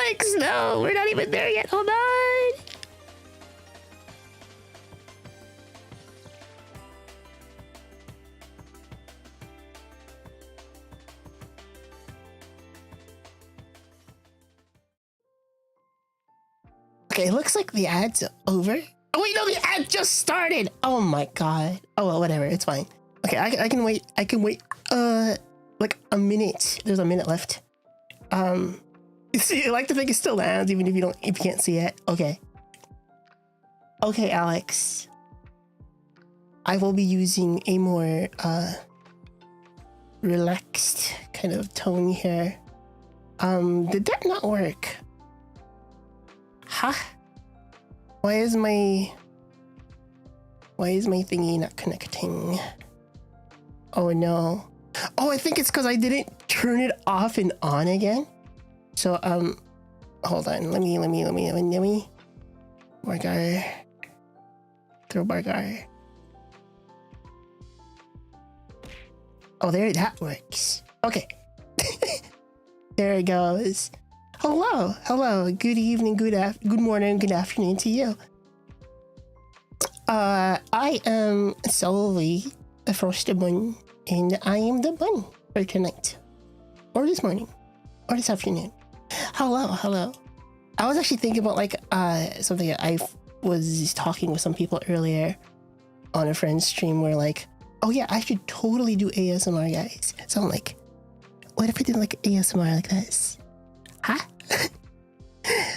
Alex, no, we're not even there yet. Hold on. Okay, it looks like the ad's over. Oh wait, no, the ad just started. Oh my god. Oh well, whatever, it's fine. Okay, I can wait. I can wait. Like a minute. There's a minute left. You see, I like to think it still lands, even if you can't see it. Okay. Okay, Alex. I will be using a more relaxed kind of tone here. Did that not work? Huh? Why is my thingy not connecting? Oh no. Oh, I think it's because I didn't turn it off and on again. So hold on. Let me Bargar. Throw Bargar. Oh, there, that works. Okay. There it goes. Hello. Good evening, good morning, good afternoon to you. I am solely the first one, and I am the one for tonight, or this morning, or this afternoon. Hello. I was actually thinking about like something I was talking with some people earlier on a friend's stream where like, oh yeah, I should totally do ASMR, guys. So I'm like, what if I did like ASMR like this? Huh?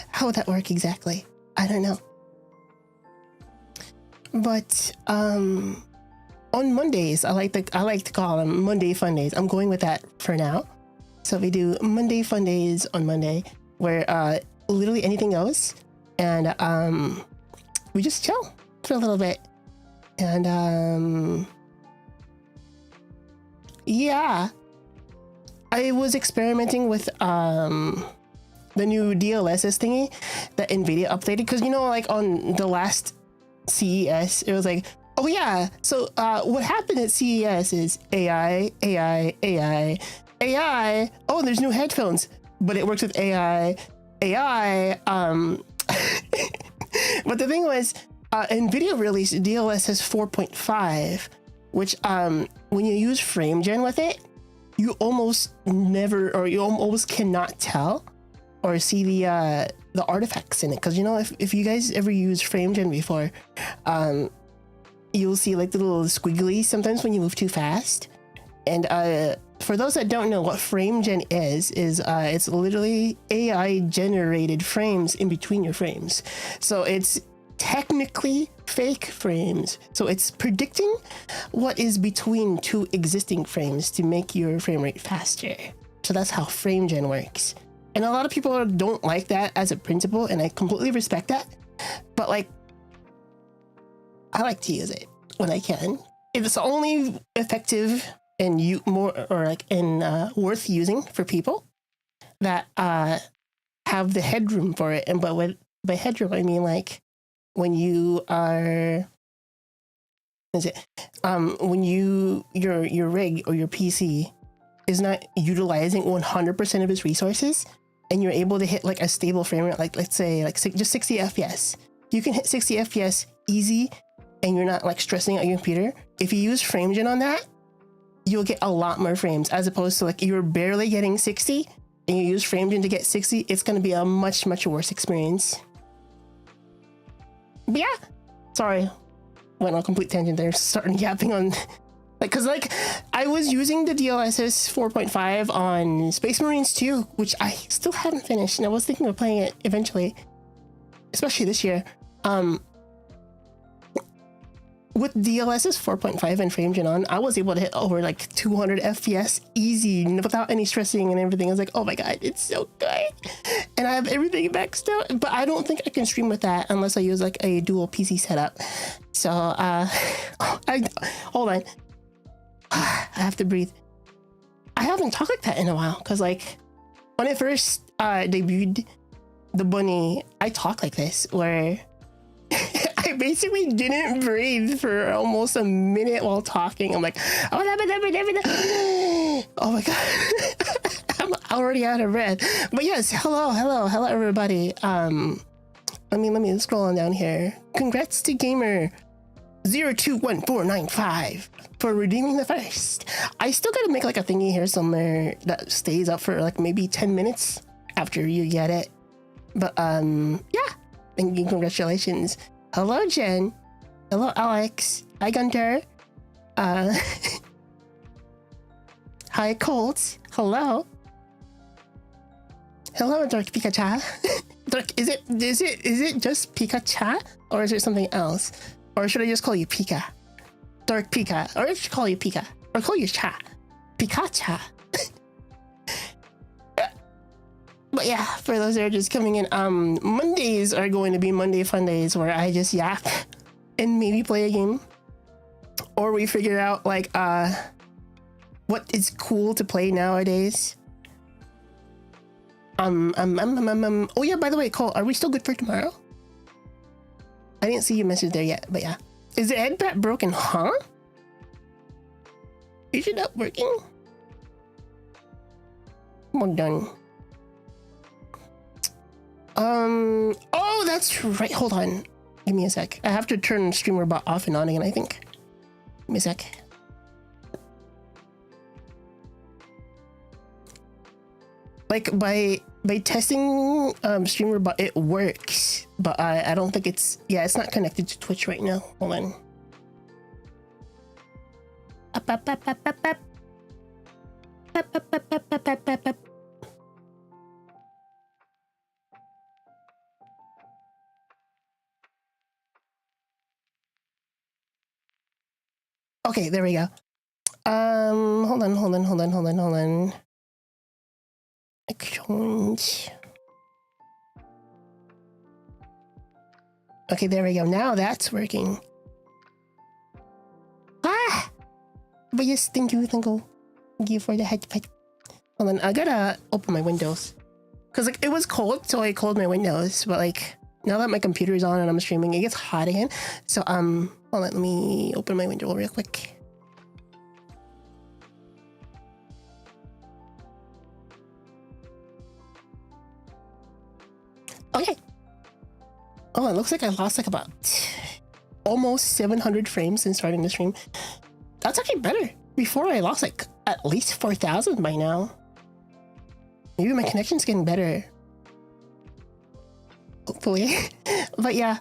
How would that work exactly? I don't know. But on Mondays, I like to call them Monday Fundays. I'm going with that for now. So we do Monday Fundays on Monday, where literally anything goes, and we just chill for a little bit. And yeah, I was experimenting with the new DLSS thingy that NVIDIA updated, because you know, like on the last CES, it was like, oh yeah, so what happened at CES is AI. Oh, there's new headphones, but it works with AI. But the thing was, NVIDIA released DLSS 4.5, which when you use FrameGen with it, you almost never, or you almost cannot tell or see the artifacts in it. Because you know, if you guys ever used FrameGen before, you'll see like the little squiggly sometimes when you move too fast. And for those that don't know what FrameGen is it's literally AI generated frames in between your frames. So it's technically fake frames. So it's predicting what is between two existing frames to make your frame rate faster. So that's how FrameGen works. And a lot of people don't like that as a principle, and I completely respect that. But like, I like to use it when I can. It's only effective and worth using for people that have the headroom for it. And but by headroom, I mean like when you are, when your rig or your PC is not utilizing 100% of its resources, and you're able to hit like a stable frame rate, like let's say like just 60 FPS. You can hit 60 FPS easy, and you're not like stressing out your computer. If you use FrameGen on that, you'll get a lot more frames, as opposed to like you're barely getting 60 and you use FrameGen to get 60. It's going to be a much worse experience. But yeah, sorry, went on a complete tangent there, starting yapping on like, cause like I was using the DLSS 4.5 on Space Marines 2, which I still haven't finished, and I was thinking of playing it eventually, especially this year. With DLSS 4.5 and FrameGen on, I was able to hit over like 200 FPS easy without any stressing and everything. I was like, oh my god, it's so good. And I have everything maxed out, but I don't think I can stream with that unless I use like a dual PC setup. So hold on. I have to breathe. I haven't talked like that in a while, because like when I first debuted the bunny, I talked like this, where I basically didn't breathe for almost a minute while talking. I'm like, oh my god. Already out of breath. But yes, hello everybody. Let me scroll on down here. Congrats to gamer 021495 for redeeming the first. I still gotta make like a thingy here somewhere that stays up for like maybe 10 minutes after you get it. But yeah, thank you, congratulations. Hello Jen. Hello Alex. Hi Gunter. Hi Colt. Hello. Hello Dark Pikachu. Dark, is it just Pikachu or is it something else? Or should I just call you Pika? Dark Pika. Or I should call you Pika. Or call you Cha. Pikachu. But yeah, for those that are just coming in, Mondays are going to be Monday Fundays where I just yap and maybe play a game. Or we figure out like what is cool to play nowadays. Oh yeah, by the way, Cole, are we still good for tomorrow? I didn't see your message there yet, but yeah. Is the head bat broken, huh? Is it not working? Well done. Oh, that's right. Hold on. Give me a sec. I have to turn streamer bot off and on again, I think. Give me a sec. Like by testing streamer bot, it works, but I don't think it's not connected to Twitch right now. Hold on. Okay, there we go. Hold on. Exchange. Okay, there we go. Now that's working. Ah! But yes, thank you for the headset. Hold on, I gotta open my windows. Cause like it was cold, so I closed my windows. But like now that my computer is on and I'm streaming, it gets hot again. So hold on, let me open my window real quick. Okay. Oh, it looks like I lost like about almost 700 frames since starting the stream. That's actually better. Before I lost like at least 4,000 by now. Maybe my connection's getting better. Hopefully. But yeah,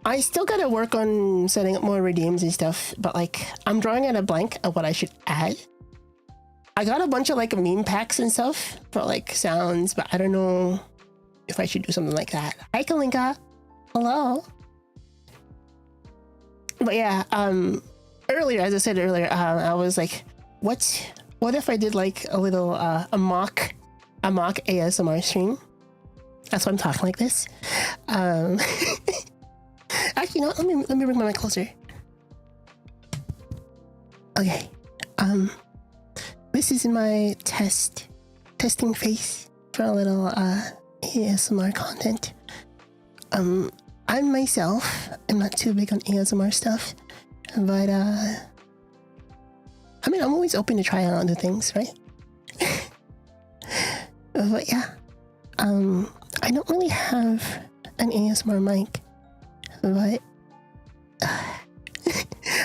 I still gotta work on setting up more redeems and stuff, but like I'm drawing out a blank of what I should add. I got a bunch of like meme packs and stuff for like sounds, but I don't know if I should do something like that. Hi Kalinka. Hello. But yeah, earlier, as I said earlier, I was like, what if I did like a little a mock ASMR stream? That's why I'm talking like this. Actually, no, let me bring my mic closer. Okay. This is my testing face for a little ASMR content. I myself am not too big on ASMR stuff, but I mean, I'm always open to try out other things, right? But yeah, I don't really have an ASMR mic, but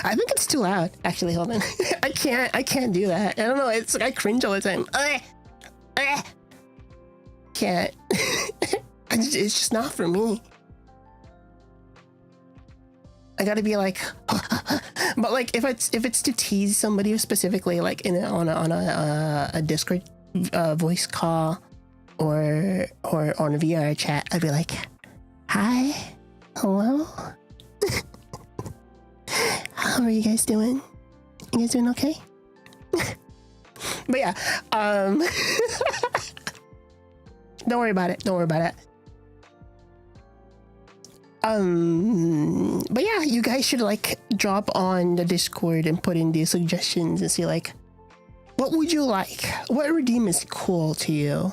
I think it's too loud. Actually, hold on. I can't do that. I don't know. It's like I cringe all the time. Can't. It's just not for me. I gotta be like, but like if it's to tease somebody specifically, like on a Discord voice call or on a VR chat, I'd be like, hi, hello. How are you guys doing? You guys doing okay? But yeah, don't worry about it. But yeah, you guys should like drop on the Discord and put in the suggestions and see like, what would you like? What redeem is cool to you?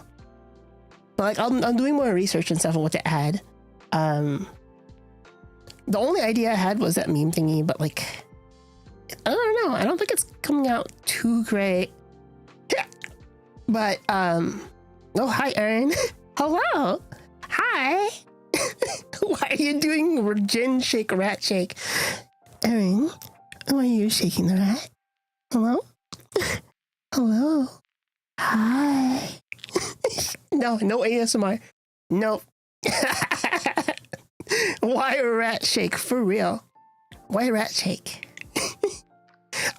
But like, I'm doing more research and stuff on what to add. The only idea I had was that meme thingy, but like, I don't know. I don't think it's coming out too great. But oh, hi, Erin. Hello. Hi. Why are you doing gin shake, rat shake? Erin, why are you shaking the rat? Hello? Hello. Hi. No ASMR. Nope. Why a rat shake? For real. Why a rat shake?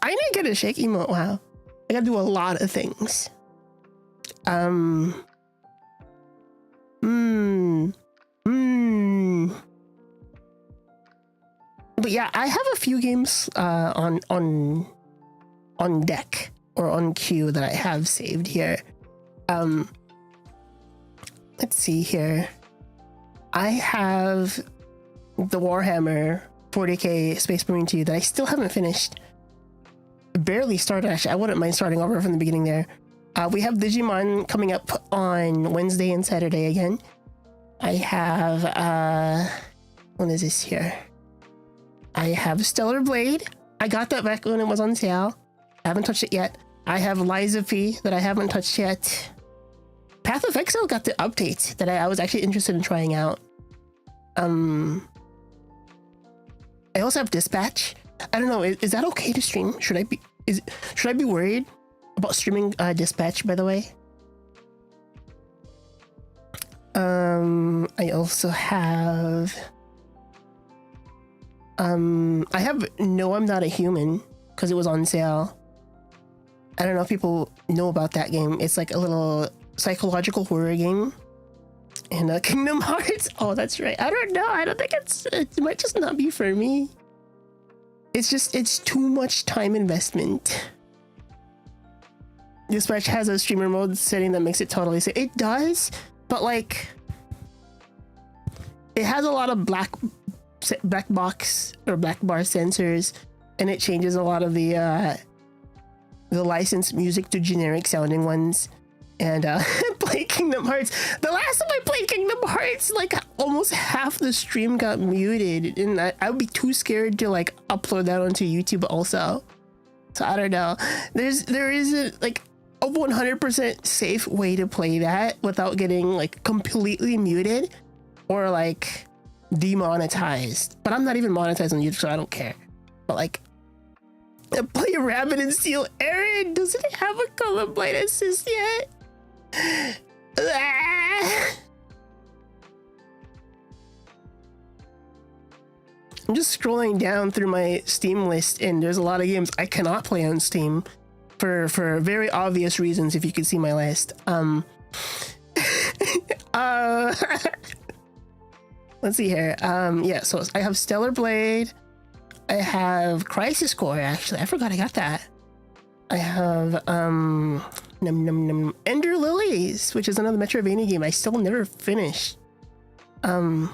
I need to get a shake emote. Wow. I gotta do a lot of things. But yeah, I have a few games on deck or on queue that I have saved here. Let's see here. I have the Warhammer 40k Space Marine 2 that I still haven't finished. Barely started, actually. I wouldn't mind starting over from the beginning there. We have Digimon coming up on Wednesday and Saturday again. I have, what is this here? I have Stellar Blade. I got that back when it was on sale. I haven't touched it yet. I have Liza P that I haven't touched yet. Path of Exile got the update that I was actually interested in trying out. I also have Dispatch. I don't know, is that okay to stream? Should I be worried about streaming Dispatch, by the way? I also have I have No, I'm Not a Human because it was on sale. I don't know if people know about that game. It's like a little psychological horror game. And Kingdom Hearts. Oh, that's right. I don't know. I don't think it might just not be for me. It's too much time investment. Dispatch has a streamer mode setting that makes it totally safe. It does, but like, it has a lot of black box or black bar sensors, and it changes a lot of the licensed music to generic sounding ones. And play Kingdom Hearts. The last time I played Kingdom Hearts, like almost half the stream got muted, and I would be too scared to like upload that onto YouTube also. So I don't know. There isn't like a 100% safe way to play that without getting like completely muted or like demonetized. But I'm not even monetized on YouTube, so I don't care. But like, I play Rabbit and Steel. Aaron, doesn't it have a colorblind assist yet? I'm just scrolling down through my Steam list, and there's a lot of games I cannot play on Steam for very obvious reasons. If you could see my list, let's see here. Yeah, so I have Stellar Blade. I have Crisis Core. Actually, I forgot I got that. I have Ender Lilies, which is another Metroidvania game I still never finished. It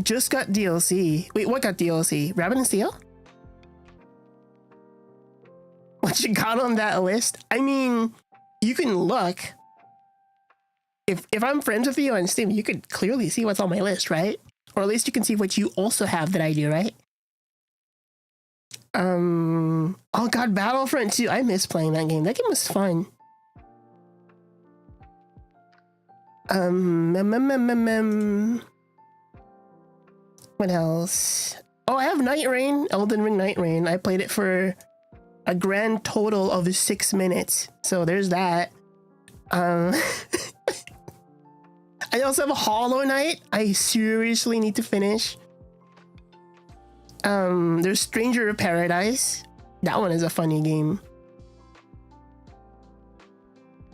just got DLC. Wait, what got DLC? Rabbit and Steel? What you got on that list? I mean, you can look. If I'm friends with you on Steam, you could clearly see what's on my list, right? Or at least you can see what you also have that I do, right? Oh god, Battlefront 2. I miss playing that game. That game was fun. What else? Oh, I have Night Rain, Elden Ring Night Rain. I played it for a grand total of 6 minutes. So there's that. I also have a Hollow Knight I seriously need to finish. There's Stranger of Paradise. That one is a funny game.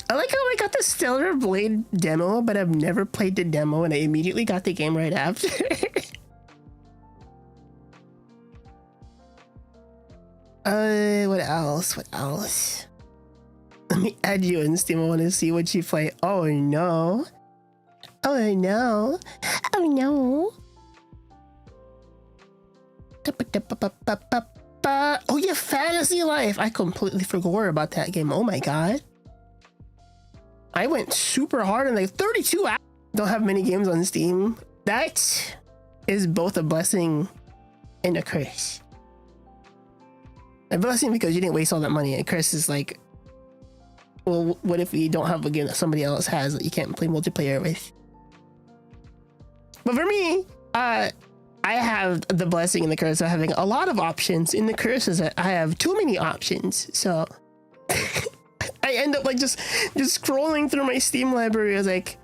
I like how I got the Stellar Blade demo, but I've never played the demo, and I immediately got the game right after. What else? What else? Let me add you in Steam. I want to see what you play. Oh no. Oh no. Oh no. Oh yeah, Fantasy Life. I completely forgot about that game. Oh my god. I went super hard on like 32 hours. Don't have many games on Steam. That is both a blessing and a curse. A blessing because you didn't waste all that money. A curse is like, well, what if we don't have a game that somebody else has that you can't play multiplayer with? But for me, I have the blessing and the curse of having a lot of options. In the curse is that I have too many options, so I end up like just scrolling through my Steam library. I was like,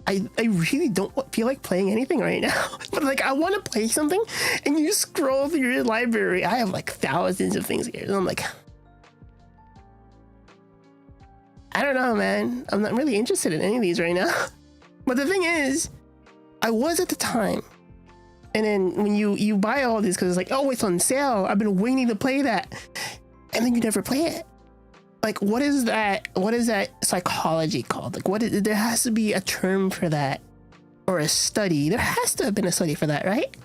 I really don't feel like playing anything right now, but like I want to play something, and you scroll through your library. I have like thousands of things here, and I'm like, I don't know, man. I'm not really interested in any of these right now. But the thing is, I was at the time. And then when you buy all these, because it's like, oh, it's on sale, I've been waiting to play that. And then you never play it. Like, what is that? What is that psychology called? Like, there has to be a term for that, or a study. There has to have been a study for that, right?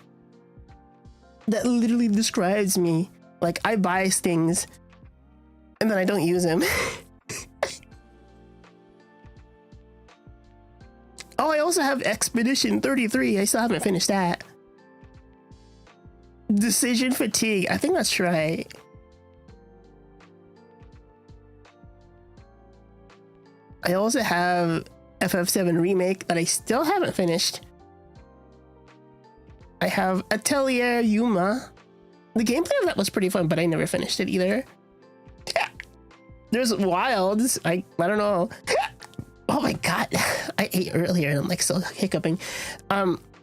That literally describes me. Like, I buy things and then I don't use them. Oh, I also have Expedition 33. I still haven't finished that. Decision fatigue. I think that's right. I also have FF7 Remake that I still haven't finished. I have Atelier Yuma. The gameplay of that was pretty fun, but I never finished it either. There's Wilds. I don't know. Oh my god, I ate earlier and I'm like still hiccuping.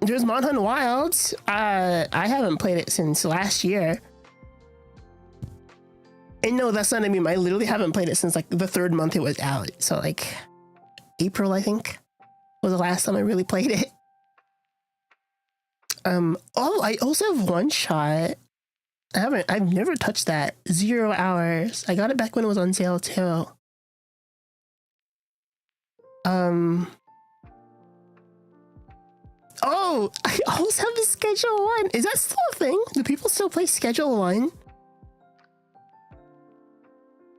There's Monhan Wilds. I haven't played it since last year. And no, that's not I mean. I literally haven't played it since like the 3rd month it was out. So like April, I think, was the last time I really played it. Oh, I also have One Shot. I've never touched that. 0 hours. I got it back when it was on sale too. Oh, I also have the Schedule 1. Is that still a thing? Do people still play Schedule 1?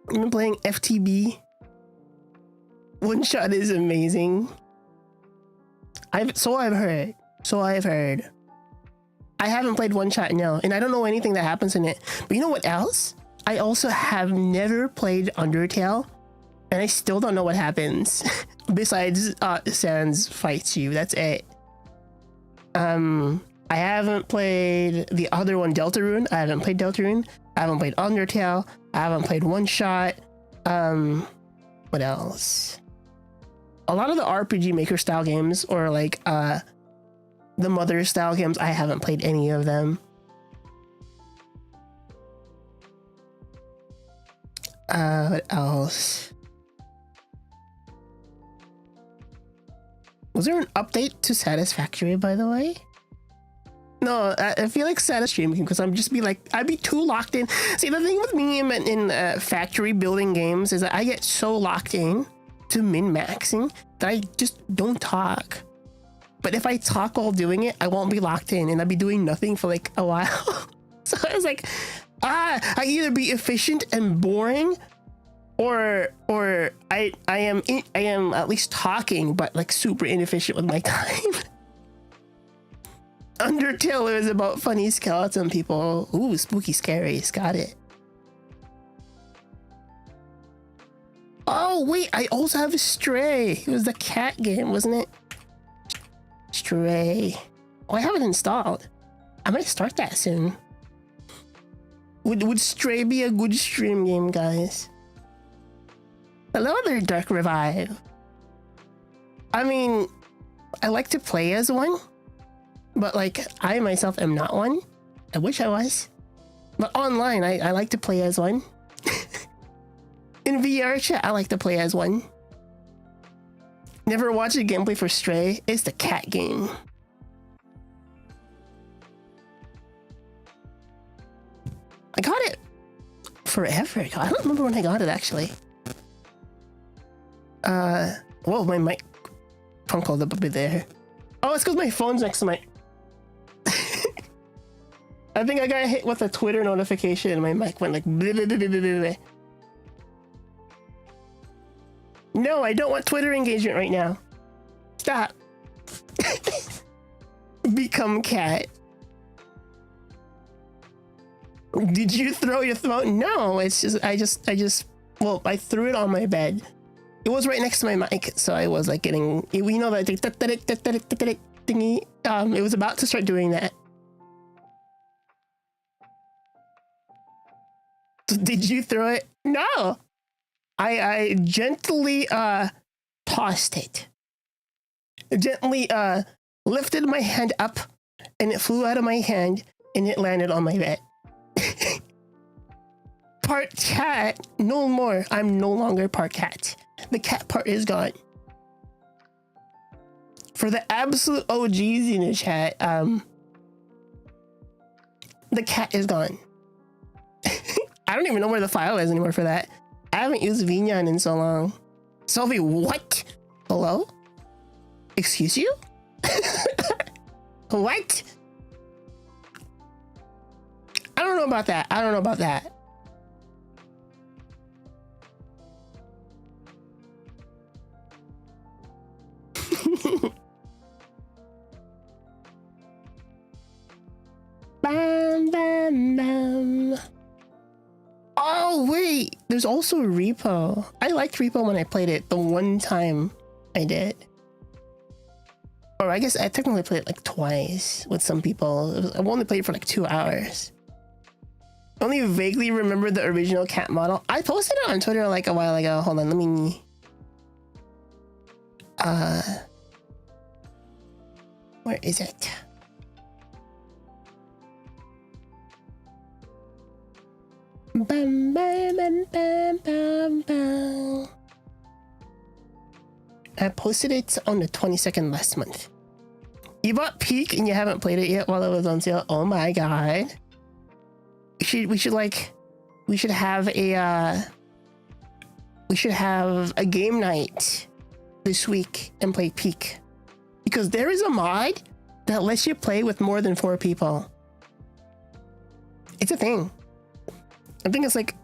I've been playing FTB. One Shot is amazing. So I've heard. I haven't played One Shot, no, and I don't know anything that happens in it. But you know what else? I also have never played Undertale, and I still don't know what happens. Besides, Sans fights you. That's it. I haven't played the other one, Deltarune. I haven't played Deltarune. I haven't played Undertale. I haven't played One Shot. What else? A lot of the RPG Maker style games, or like the Mother style games, I haven't played any of them. What else? Was there an update to Satisfactory, by the way? No, I feel like streaming because I'd be too locked in. See, the thing with me in factory building games is that I get so locked in to min-maxing that I just don't talk. But if I talk while doing it, I won't be locked in and I'll be doing nothing for like a while. So I was like, I either be efficient and boring, or I am at least talking, but like super inefficient with my time. Undertale is about funny skeleton people. Ooh, spooky scaries. Got it. Oh wait, I also have Stray. It was the cat game, wasn't it? Stray. Oh, I have it installed. I might start that soon. Would Stray be a good stream game, guys? Hello there, Dark Revive. I mean, I like to play as one, but like I myself am not one. I wish I was. But online, I like to play as one. In VR chat, I like to play as one. Never watched a gameplay for Stray. It's the cat game. I got it forever ago. I don't remember when I got it actually. Whoa, my mic called up a bit there. Oh, it's because my phone's next to my... I think I got hit with a Twitter notification and my mic went like... Bleh, bleh, bleh, bleh, bleh. No, I don't want Twitter engagement right now. Stop. Become cat. Did you throw your phone? No, it's just I just Well, I threw it on my bed. It was right next to my mic, so I was like getting, you know, that thingy. It was about to start doing that. Did you throw it? No. I gently tossed it. Gently lifted my hand up, and it flew out of my hand, and it landed on my bed. Part cat, no more. I'm no longer part cat. The cat part is gone. For the absolute OGs in the chat, the cat is gone. I don't even know where the file is anymore for that. I haven't used Vinyan in so long. Sophie, what? Hello? Excuse you? What? I don't know about that. I don't know about that. Bam, bam, bam. Oh, wait. There's also Repo. I liked Repo when I played it the one time I did. Or I guess I technically played it like twice with some people. I've only played it for like 2 hours. I only vaguely remember the original cat model. I posted it on Twitter like a while ago. Hold on, let me... where is it? Bam, bam, bam, bam, bam, bam. I posted it on the 22nd last month. You bought Peak and you haven't played it yet while it was on sale. Oh my god. We should have a game night this week and play Peak. Because there is a mod that lets you play with more than 4 people. It's a thing. I think it's like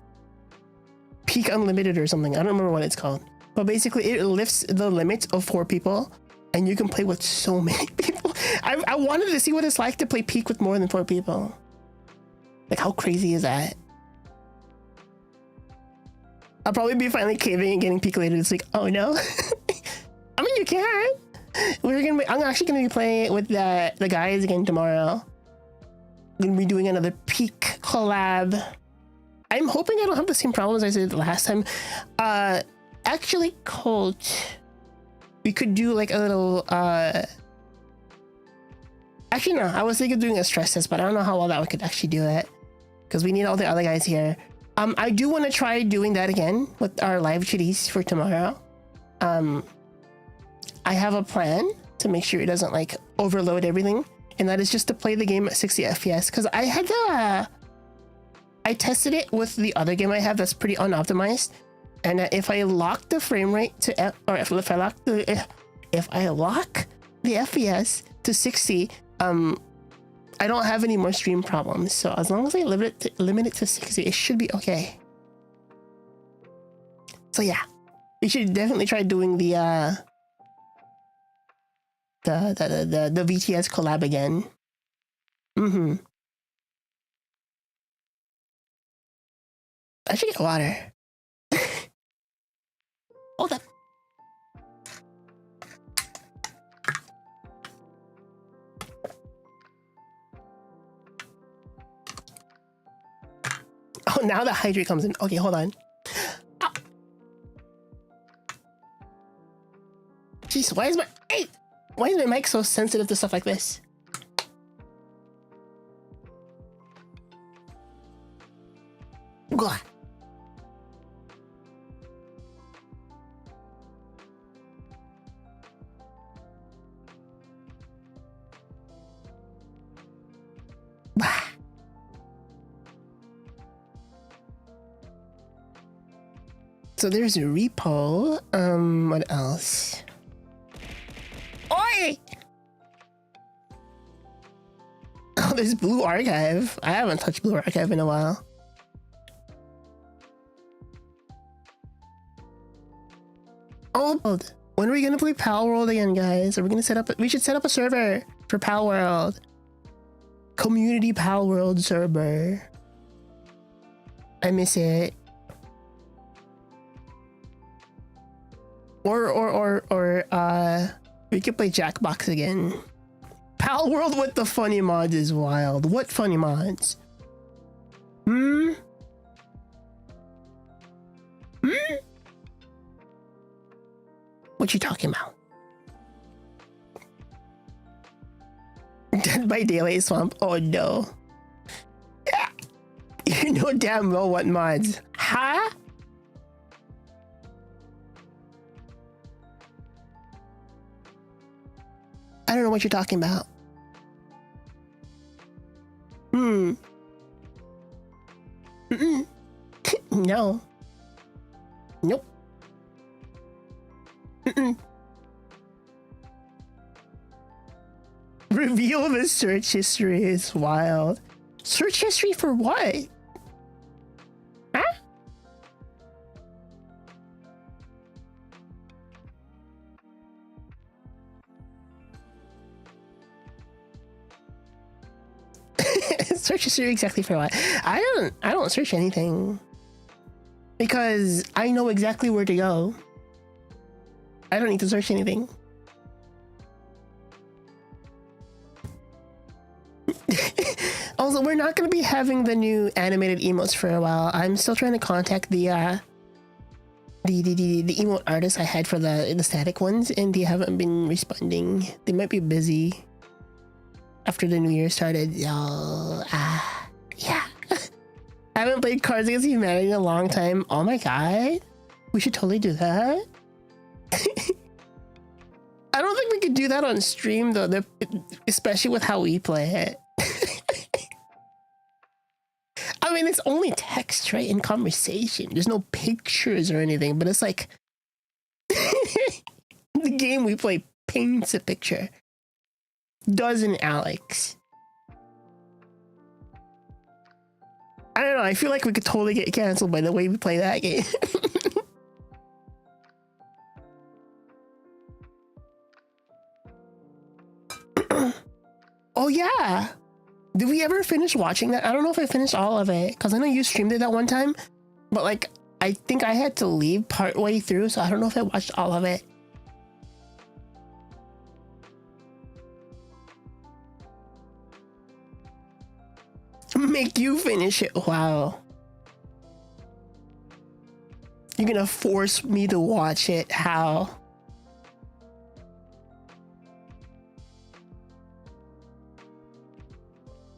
Peak Unlimited or something. I don't remember what it's called. But basically it lifts the limit of 4 people and you can play with so many people. I wanted to see what it's like to play Peak with more than 4 people. Like, how crazy is that? I'll probably be finally caving and getting Peak later this week. Oh no. I mean, you can. I'm actually gonna be playing it with the guys again tomorrow. I'm gonna be doing another Peak collab. I'm hoping I don't have the same problems I did last time. Actually, Colt, we could do like a little actually no, I was thinking of doing a stress test, but I don't know how well that we could actually do it because we need all the other guys here. I do want to try doing that again with our live chitties for tomorrow. I have a plan to make sure it doesn't like overload everything, and that is just to play the game at 60 FPS because I tested it with the other game I have that's pretty unoptimized, and if I lock the frame rate to if I lock the FPS to 60, I don't have any more stream problems. So as long as I limit it to 60, it should be okay. So yeah, we should definitely try doing the VTS collab again. I should get water. Hold up. Oh, now the hydrate comes in. Okay, hold on. Ah. Jeez, why is my mic so sensitive to stuff like this? God. So there's a repo. What else? Oi! Oh, there's Blue Archive. I haven't touched Blue Archive in a while. Oh, when are we gonna play Pal World again, guys? Are we gonna we should set up a server for Pal World. Community Pal World server. I miss it. We could play Jackbox again. Pal World with the funny mods is wild. What funny mods? Hmm? What you talking about? Dead by Daylight Swamp? Oh no. Yeah. You know damn well what mods. Huh? I don't know what you're talking about. No. Nope. Reveal the search history is wild. Search history for what? Huh? Search history exactly for what? I don't search anything. Because I know exactly where to go. I don't need to search anything. Also, we're not going to be having the new animated emotes for a while. I'm still trying to contact the emote artists I had for the static ones, and they haven't been responding. They might be busy after the new year started. Yeah. I haven't played Cards Against Humanity in a long time. Oh my god. We should totally do that. I don't think we could do that on stream though, especially with how we play it. I mean, it's only text, right? In conversation. There's no pictures or anything, but it's like the game we play paints a picture. Doesn't Alex? I don't know. I feel like we could totally get canceled by the way we play that game. Oh yeah. Did we ever finish watching that? I don't know if I finished all of it, because I know you streamed it that one time, but like I think I had to leave part way through, so I don't know if I watched all of it. Make you finish it. Wow. You're gonna force me to watch it. How?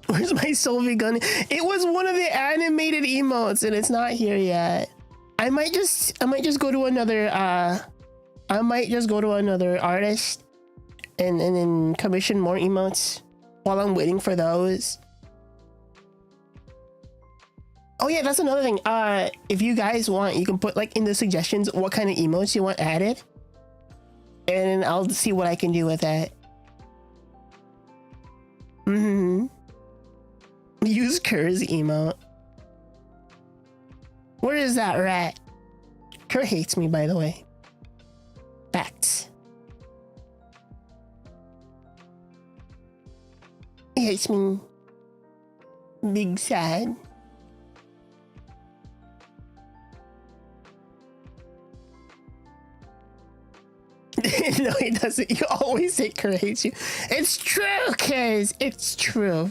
Where's my Sylvie gun? It was one of the animated emotes and it's not here yet. I might just go to another artist and then commission more emotes while I'm waiting for those. Oh yeah, that's another thing. If you guys want, you can put like in the suggestions what kind of emotes you want added, and I'll see what I can do with that. Use Kerr's emote. Where is that rat? Kerr hates me, by the way. Facts. He hates me. Big sad. No, he doesn't. You always say Kerr hates you. It's true, Kez. It's true.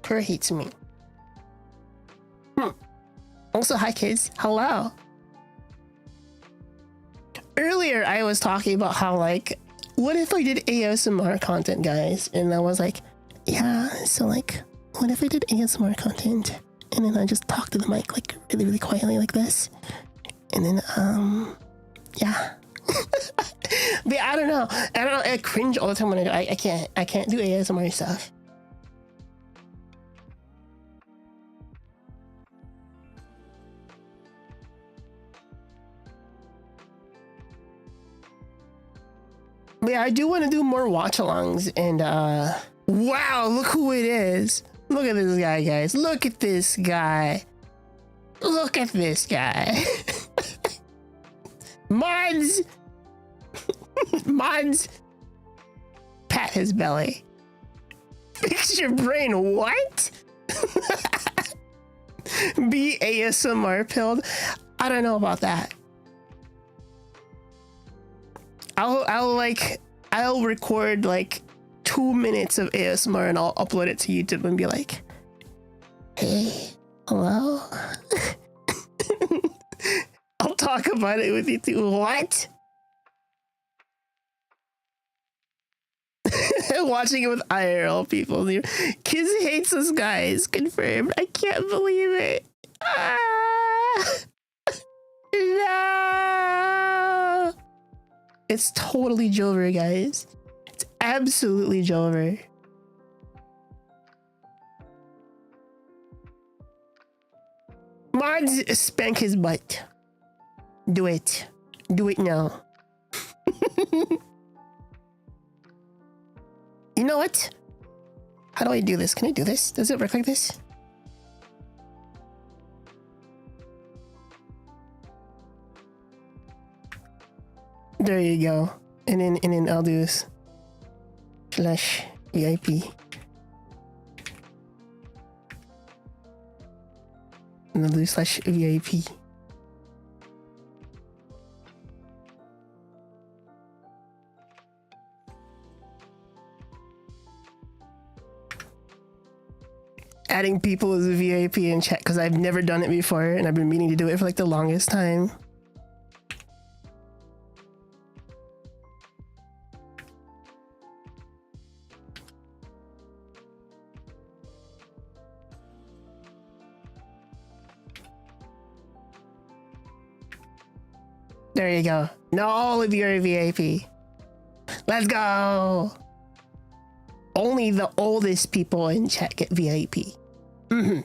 Kerr hates me. Also, hi, kids. Hello. Earlier, I was talking about how, like, what if I did ASMR content, guys? And I was like, yeah, so, like, what if I did ASMR content? And then I just talk to the mic, like, really, really quietly like this. And then, yeah. But I don't know. I cringe all the time when I do. I can't do ASMR stuff. But yeah, I do want to do more watch-alongs, and wow, look who it is. Look at this guy, guys. Look at this guy. Look at this guy. Mods! Mods! Pat his belly. Fix your brain, what? Be ASMR pilled? I don't know about that. I'll like I'll record like 2 minutes of ASMR and I'll upload it to YouTube and be like, hey, hello? I'll talk about it with you too. What? Watching it with IRL people. Kids hates us, guys. Confirmed. I can't believe it. Ah! No! It's totally Jover, guys. It's absolutely Jover. Mods, spank his butt. Do it. Do it now. You know what? How do I do this? Can I do this? Does it work like this? There you go. And then I'll do this. Slash VIP. And I'll do slash VIP. Adding people as a VIP in chat because I've never done it before and I've been meaning to do it for like the longest time. There you go. Now all of you are VIP. Let's go. Only the oldest people in chat get VIP. Mm-hmm.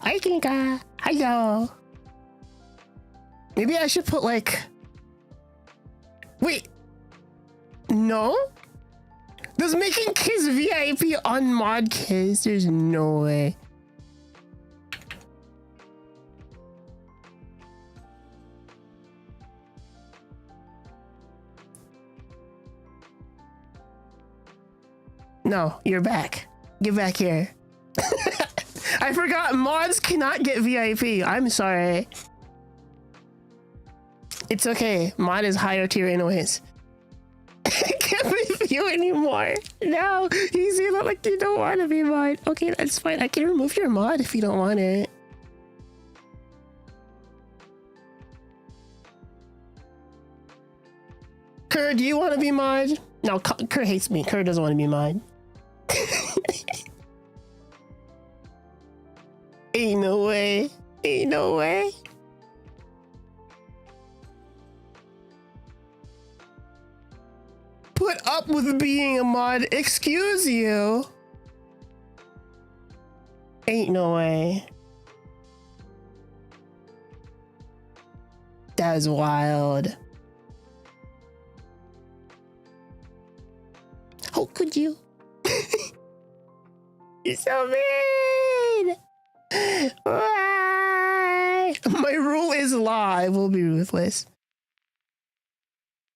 Hi, Kinka. Hello. Maybe I should put like... Wait. No? Does making kids VIP unmod kids? There's no way. No, you're back. Get back here. I forgot mods cannot get VIP. I'm sorry. It's okay. Mod is higher tier anyways. I can't be you anymore. No, you see that like you don't want to be mod. Okay, that's fine. I can remove your mod if you don't want it. Kerr, do you want to be mod? No, Kerr hates me. Kerr doesn't want to be mod. Ain't no way. Ain't no way. Put up with being a mod. Excuse you. Ain't no way. That is wild. How could you? You're so mean. Why? My rule is law. I will be ruthless.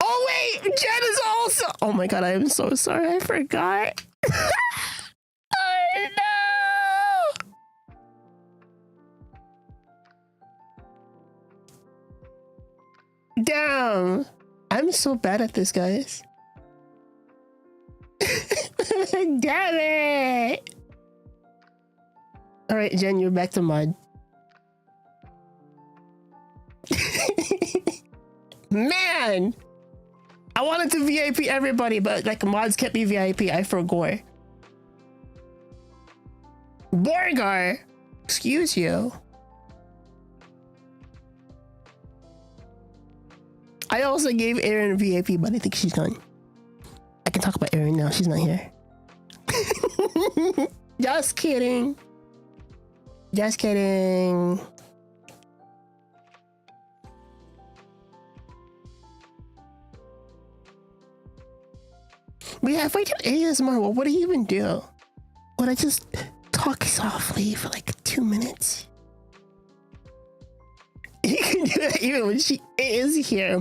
Oh wait, Jen is also. Oh my god, I am so sorry. I forgot. Oh no. Damn. I'm so bad at this, guys. Damn it. All right, Jen, you're back to mod. Man, I wanted to VIP everybody, but like mods kept me VIP. I forgot. Borgar, excuse you. I also gave Erin VIP, but I think she's gone. I can talk about Erin now. She's not here. Just kidding. Just kidding. But yeah, if I did ASMR, well, what do you even do? Would I just talk softly for like 2 minutes? You can do that even when she is here.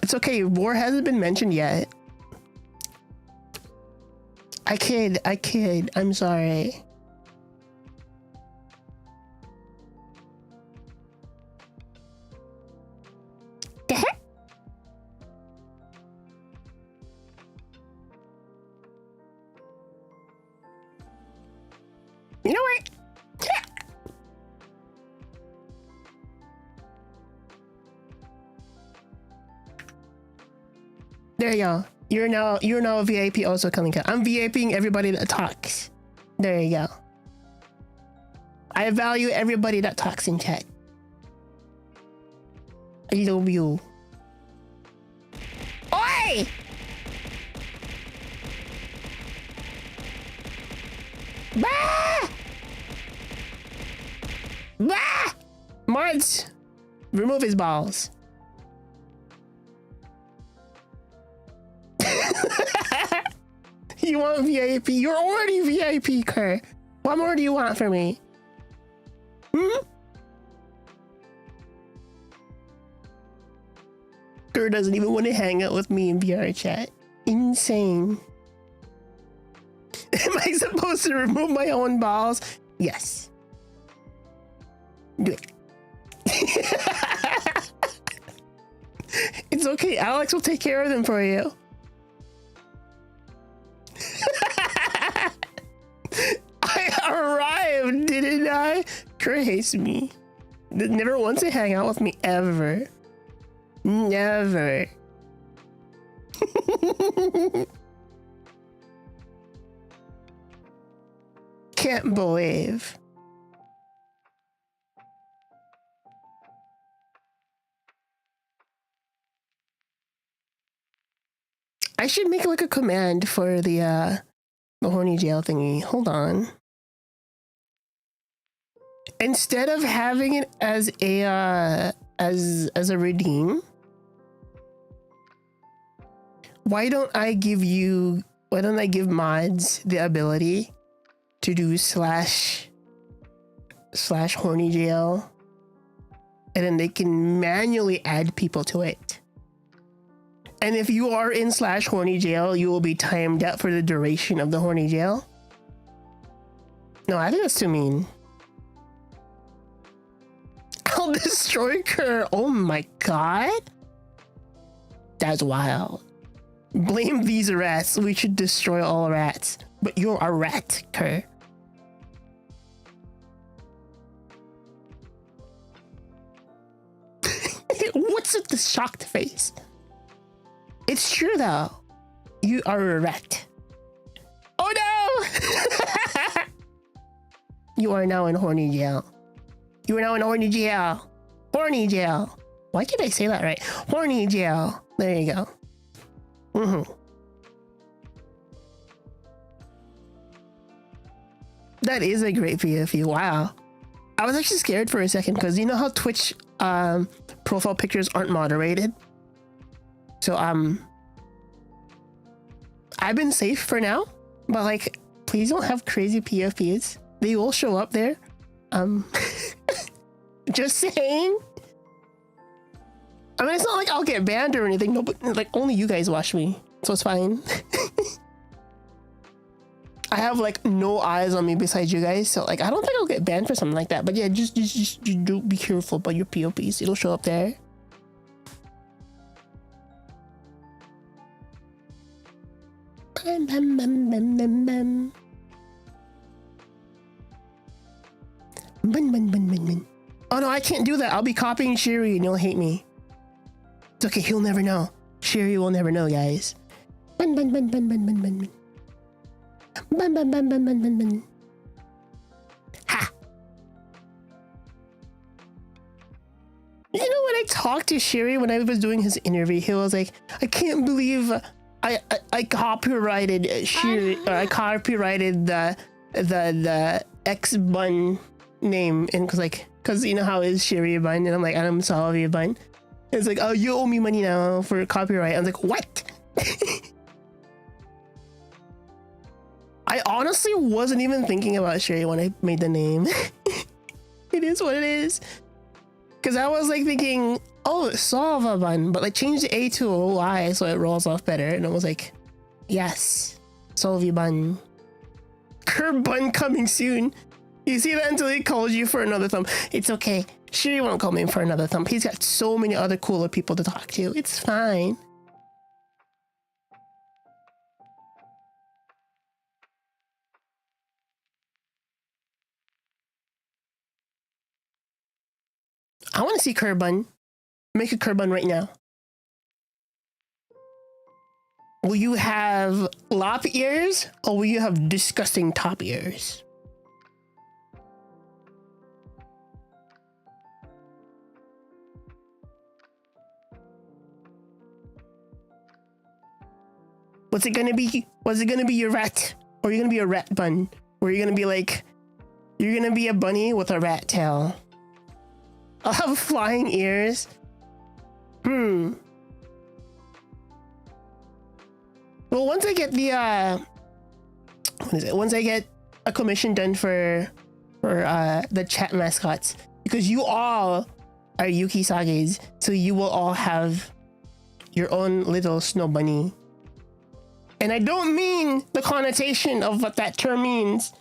It's okay. War hasn't been mentioned yet. I kid. I'm sorry. The heck? You know what? There you go. You're now a VIP also coming out. I'm VIPing everybody that talks. There you go. I value everybody that talks in chat. I love you. Oi! Bah! Bah! Mods! Remove his balls. You want VIP? You're already VIP, Kerr. What more do you want from me? Kerr doesn't even want to hang out with me in VR chat. Insane. Am I supposed to remove my own balls? Yes. Do it. It's okay. Alex will take care of them for you. I arrived, didn't I? Kerr hates me. Never wants to hang out with me ever. Never. Can't believe. I should make like a command for the horny jail thingy. Hold on. Instead of having it as a as a redeem, why don't I give mods the ability to do slash horny jail, and then they can manually add people to it. And if you are in slash horny jail, you will be timed out for the duration of the horny jail. No, I think that's too mean. I'll destroy Kerr. Oh my god. That's wild. Blame these rats. We should destroy all rats. But you're a rat, Kerr. What's with the shocked face? It's true though. You are a rat. Oh no! You are now in horny jail. You are now in horny jail. Horny jail. Why can't I say that right? Horny jail. There you go. That is a great PFP. Wow. I was actually scared for a second because you know how Twitch profile pictures aren't moderated? So I've been safe for now, but like please don't have crazy PFPs. They will show up there. Just saying. I mean, it's not like I'll get banned or anything. No, but like only you guys watch me, so it's fine. I have like no eyes on me besides you guys, so like I don't think I'll get banned for something like that. But yeah, just do be careful about your POPs. It'll show up there. Bam, bam, bam, bam, bam, bam. Bun, bun, bun, bun, bun. Oh no, I can't do that. I'll be copying Sherry and you'll hate me. It's okay, he'll never know. Sherry will never know, guys. Bun, bun, bun, bun, bun, bun, bun. Bun, bun, bun, bun, bun, bun, bun. Ha! You know when I talked to Sherry when I was doing his interview, he was like, I can't believe I copyrighted Sherry, or I copyrighted the X bun name, and cause you know how is Sherry a bun, and I'm like, I'm sorry a bun. It's like, oh, you owe me money now for copyright. I was like, what? I honestly wasn't even thinking about Sherry when I made the name. It is what it is. Because I was like thinking, oh, solve bun, but like change the A to a Y so it rolls off better. And it was like, yes, solve bun. Curb bun coming soon. You see that until he calls you for another thumb. It's okay. Sure, won't call me for another thumb. He's got so many other cooler people to talk to. It's fine. I want to see curb bun. Make a curb bun right now. Will you have lop ears or will you have disgusting top ears? What's it gonna be? Was it gonna be your rat? Or are you gonna be a rat bun? Or are you gonna be like, you're gonna be a bunny with a rat tail? I'll have flying ears. Well, once I get the what is it? Once I get a commission done for the chat mascots, because you all are Yuki Sages, so you will all have your own little snow bunny. And I don't mean the connotation of what that term means.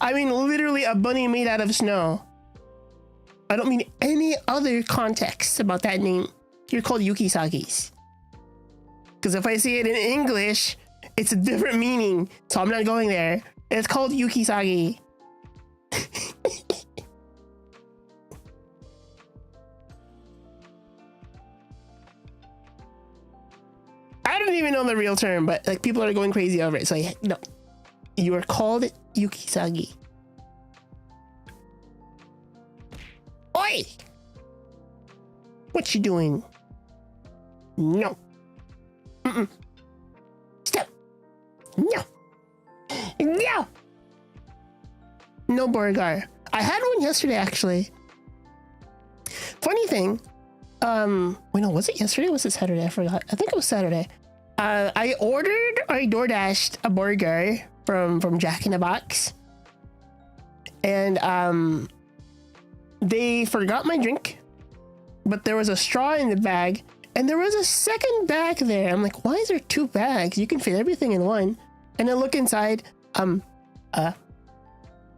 I mean literally a bunny made out of snow. I don't mean any other context about that name. You're called Yuki Sages. Because if I say it in English, it's a different meaning. So I'm not going there. It's called Yuki Sagi. I don't even know the real term, but like people are going crazy over it. So yeah, no, you are called Yuki Sagi. Oi! What you doing? No. Stop. No. No. No Borgar. I had one yesterday actually. Funny thing. Wait, no, was it yesterday? Was it Saturday? I forgot. I think it was Saturday. I DoorDashed a burger from Jack in the Box. And they forgot my drink, but there was a straw in the bag, and there was a second bag there. I'm like, why is there two bags? You can fit everything in one. And I look inside. I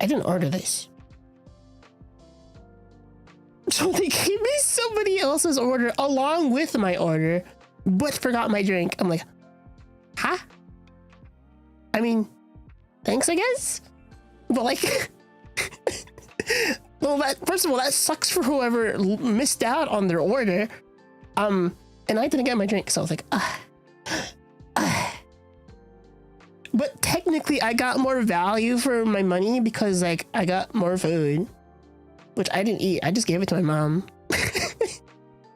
didn't order this. So they gave me somebody else's order along with my order, but forgot my drink. I'm like, huh? I mean, thanks, I guess. But like, well, that first of all, that sucks for whoever missed out on their order. And I didn't get my drink, so I was like, But technically, I got more value for my money because like I got more food, which I didn't eat. I just gave it to my mom.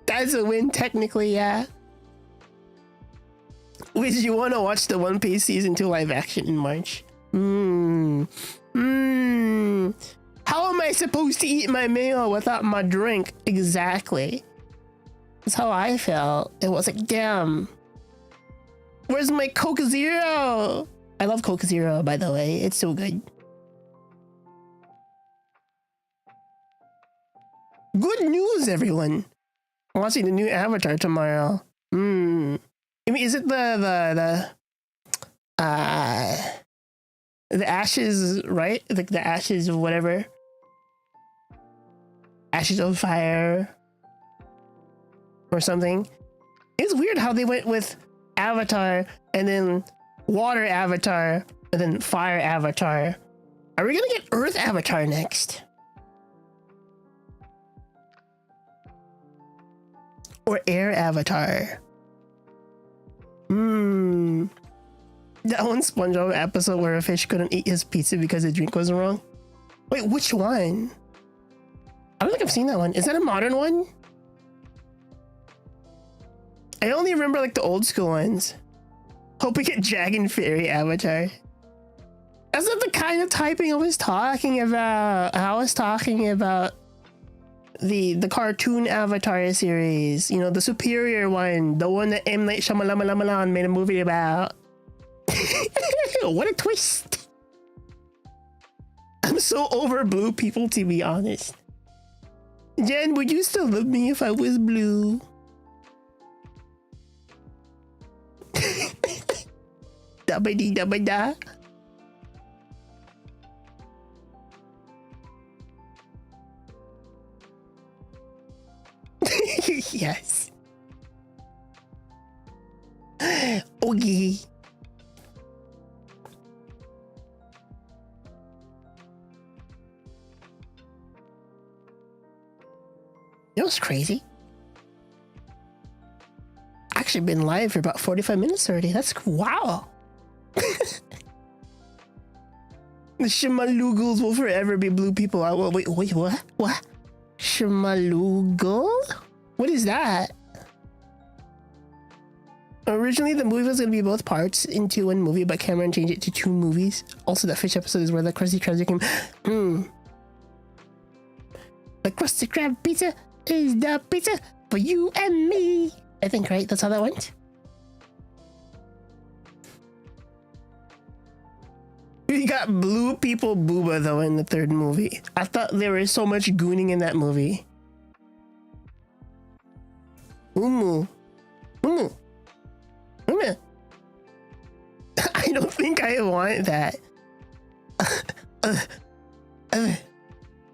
That's a win, technically, yeah. Would you want to watch the One Piece season 2 live action in March? How am I supposed to eat my meal without my drink? Exactly. That's how I felt. It was like, damn. Where's my Coke Zero? I love Coke Zero, by the way. It's so good. Good news, everyone. I'm watching the new Avatar tomorrow. I mean, is it the ashes, right? Like the ashes of whatever. Ashes of Fire or something. It's weird how they went with Avatar and then Water Avatar and then Fire Avatar. Are we gonna get Earth Avatar next? Or Air Avatar? That one SpongeBob episode where a fish couldn't eat his pizza because the drink was wrong. Wait, which one? I don't think I've seen that one. Is that a modern one? I only remember like the old school ones. Hope we get Dragon Fairy Avatar. That's not the kind of typing I was talking about. I was talking about the cartoon Avatar series. You know, the superior one. The one that M. Night Shyamalan made a movie about. What a twist. I'm so over blue people, to be honest. Jen, would you still love me if I was blue? Dabba dee dabba da. Yes. Okay. You know what's crazy? Actually been live for about 45 minutes already. That's wow. The Shimalugals will forever be blue people. Wait, what? What? Shimalugal? What is that? Originally, the movie was going to be both parts into one movie, but Cameron changed it to 2 movies. Also, the fish episode is where the Krusty Krab came. The Krusty Krab pizza is the pizza for you and me. I think, right? That's how that went? We got blue people booba, though, in the 3rd movie. I thought there was so much gooning in that movie. Umu. Umu. Umu. I don't think I want that.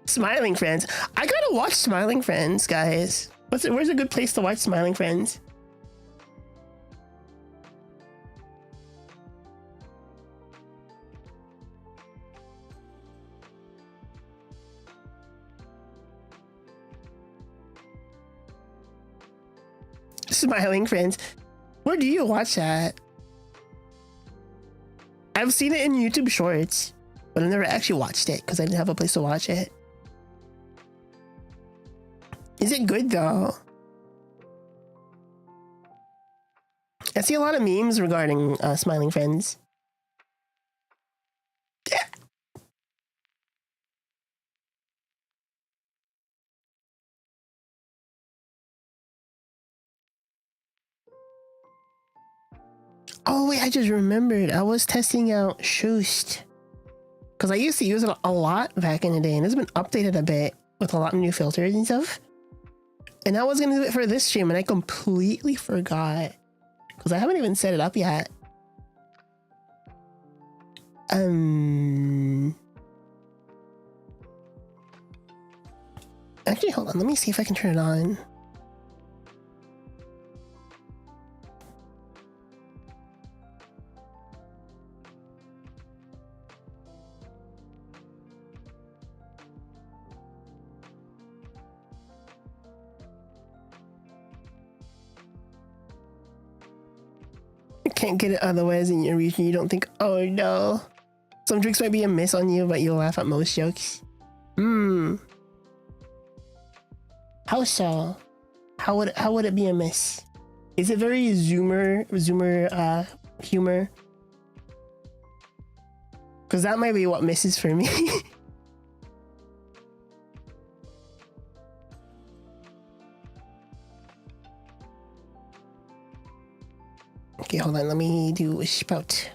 Smiling Friends. I gotta watch Smiling Friends, guys. Where's a good place to watch Smiling Friends? Smiling Friends. Where do you watch that? I've seen it in YouTube Shorts, but I never actually watched it because I didn't have a place to watch it. Is it good though? I see a lot of memes regarding Smiling Friends. Oh wait, I just remembered. I was testing out Shoost because I used to use it a lot back in the day, and it's been updated a bit with a lot of new filters and stuff. And I was gonna do it for this stream, and I completely forgot because I haven't even set it up yet. Actually, hold on. Let me see if I can turn it on. Can't get it otherwise in your region. You don't think, oh no. Some jokes might be a miss on you, but you'll laugh at most jokes. How so? How would it be a miss? Is it very zoomer humor? Because that might be what misses for me. Okay, hold on. Let me do a spout.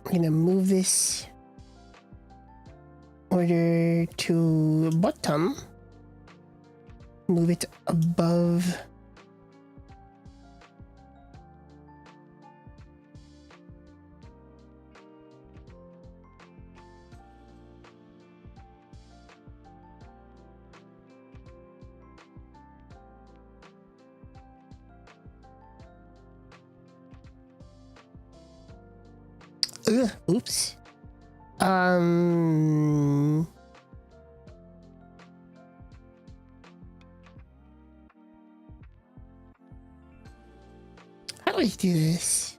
I'm gonna move this order to bottom. Move it above. Oops. How do I do this?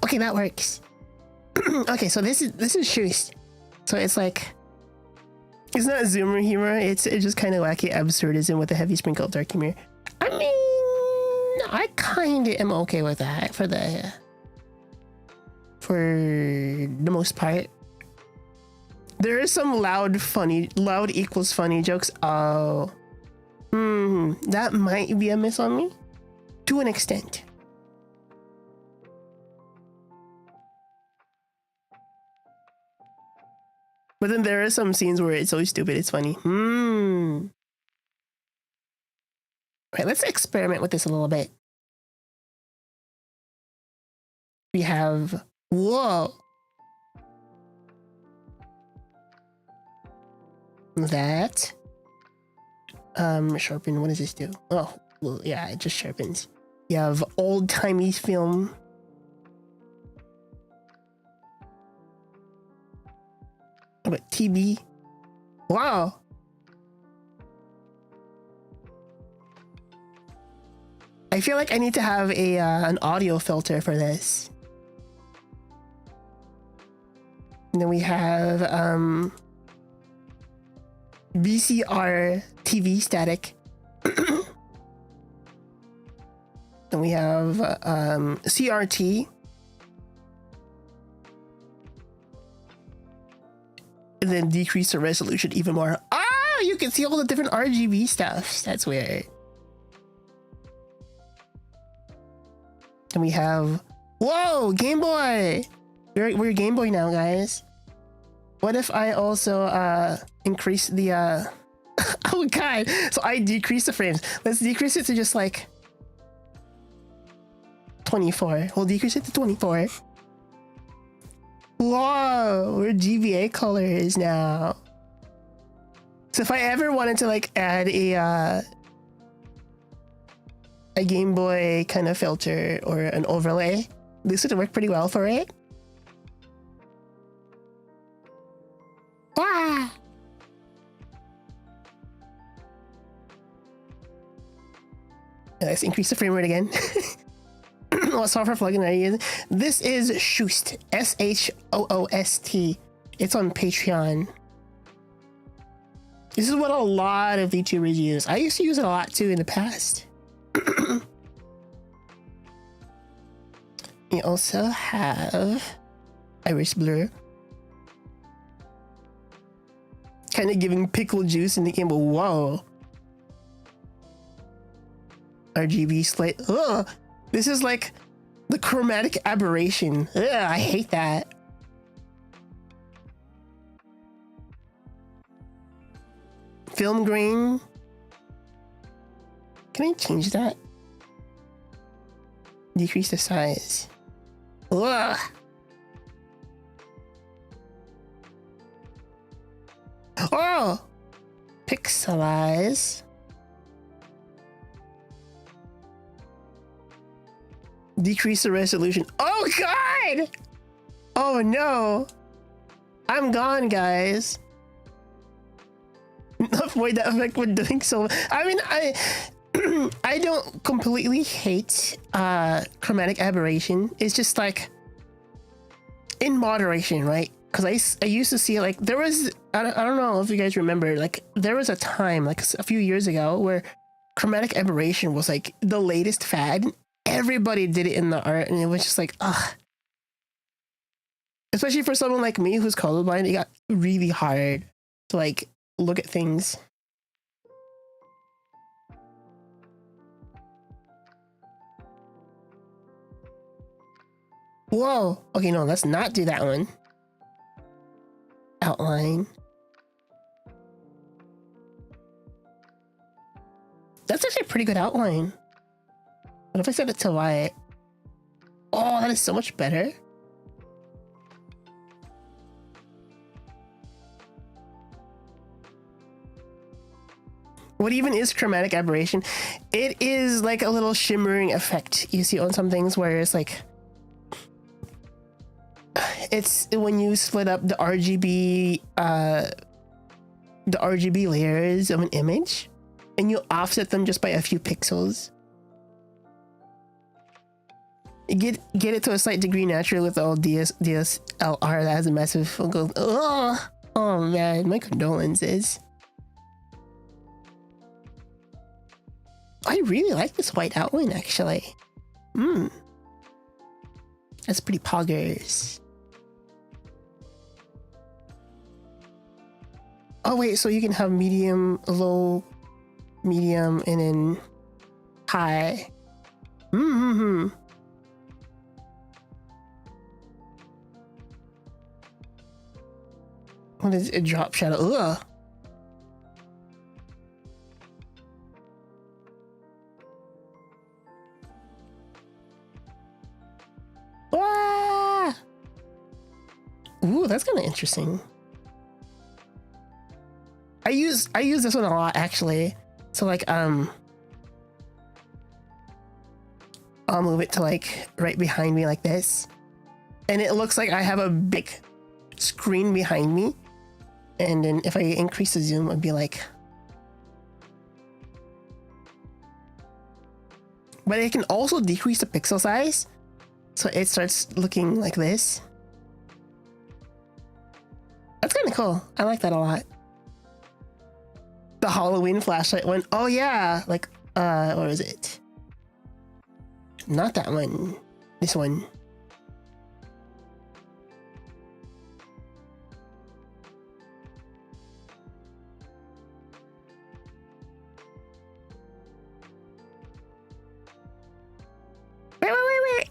Okay, that works. Okay, so this is Shoost. So it's like It's not zoomer humor. It's just kind of wacky absurdism with a heavy sprinkle of dark humor. I mean, I kind of am okay with that for the most part. There is some loud equals funny jokes. Oh, that might be a miss on me to an extent. But then there are some scenes where it's so stupid, it's funny. Okay, let's experiment with this a little bit. We have, whoa. That. Sharpen, what does this do? Oh, well, yeah, it just sharpens. You have old-timey film. But TB. Wow. I feel like I need to have a an audio filter for this. And then we have VCR TV static. Then we have CRT. And then decrease the resolution even more. Ah, you can see all the different RGB stuff. That's weird. And we have, whoa, Game Boy. We're Game Boy now, guys. What if I also increase the oh god, so I decrease the frames. Let's decrease it to just like 24. We'll decrease it to 24. Whoa, we're GBA colors now. So if I ever wanted to like add a Game Boy kind of filter or an overlay, this would work pretty well for it. Ah! Let's increase the frame rate again. What software plugin are you using? This is Shoost. SHOOST. It's on Patreon. This is what a lot of VTubers use. I used to use it a lot too in the past. You also have Iris Blur. Kind of giving pickle juice in the game, but whoa. RGB slate. Ugh. This is like the chromatic aberration. Ugh, I hate that. Film grain. Can I change that? Decrease the size. Ugh. Oh! Pixelize. Decrease the resolution. Oh god! Oh no! I'm gone, guys. Avoid that effect when doing so. I mean, I don't completely hate chromatic aberration. It's just like in moderation, right? Because I used to see like there was I don't know if you guys remember, like there was a time like a few years ago where chromatic aberration was like the latest fad. Everybody did it in the art, and it was just like, ugh. Especially for someone like me who's colorblind, it got really hard to like look at things. Whoa. Okay, no, let's not do that one. Outline. That's actually a pretty good outline. What if I set it to white? Oh, that is so much better. What even is chromatic aberration? It is like a little shimmering effect you see on some things where it's like, it's when you split up the RGB layers of an image and you offset them just by a few pixels. Get it to a slight degree naturally with the old DSLR that has a massive. Ugh. Oh man, my condolences. I really like this white outline actually. That's pretty poggers. Oh wait, so you can have medium, low, medium, and then high. What is a drop shadow? Ugh. Ah! Ooh, that's kind of interesting. I use this one a lot actually. So like I'll move it to like right behind me like this, and it looks like I have a big screen behind me. And then if I increase the zoom, it'd be like, but it can also decrease the pixel size, so it starts looking like this. That's kind of cool. I like that a lot. The Halloween flashlight one. Oh yeah, like what was it? Not that one. This one. Wait.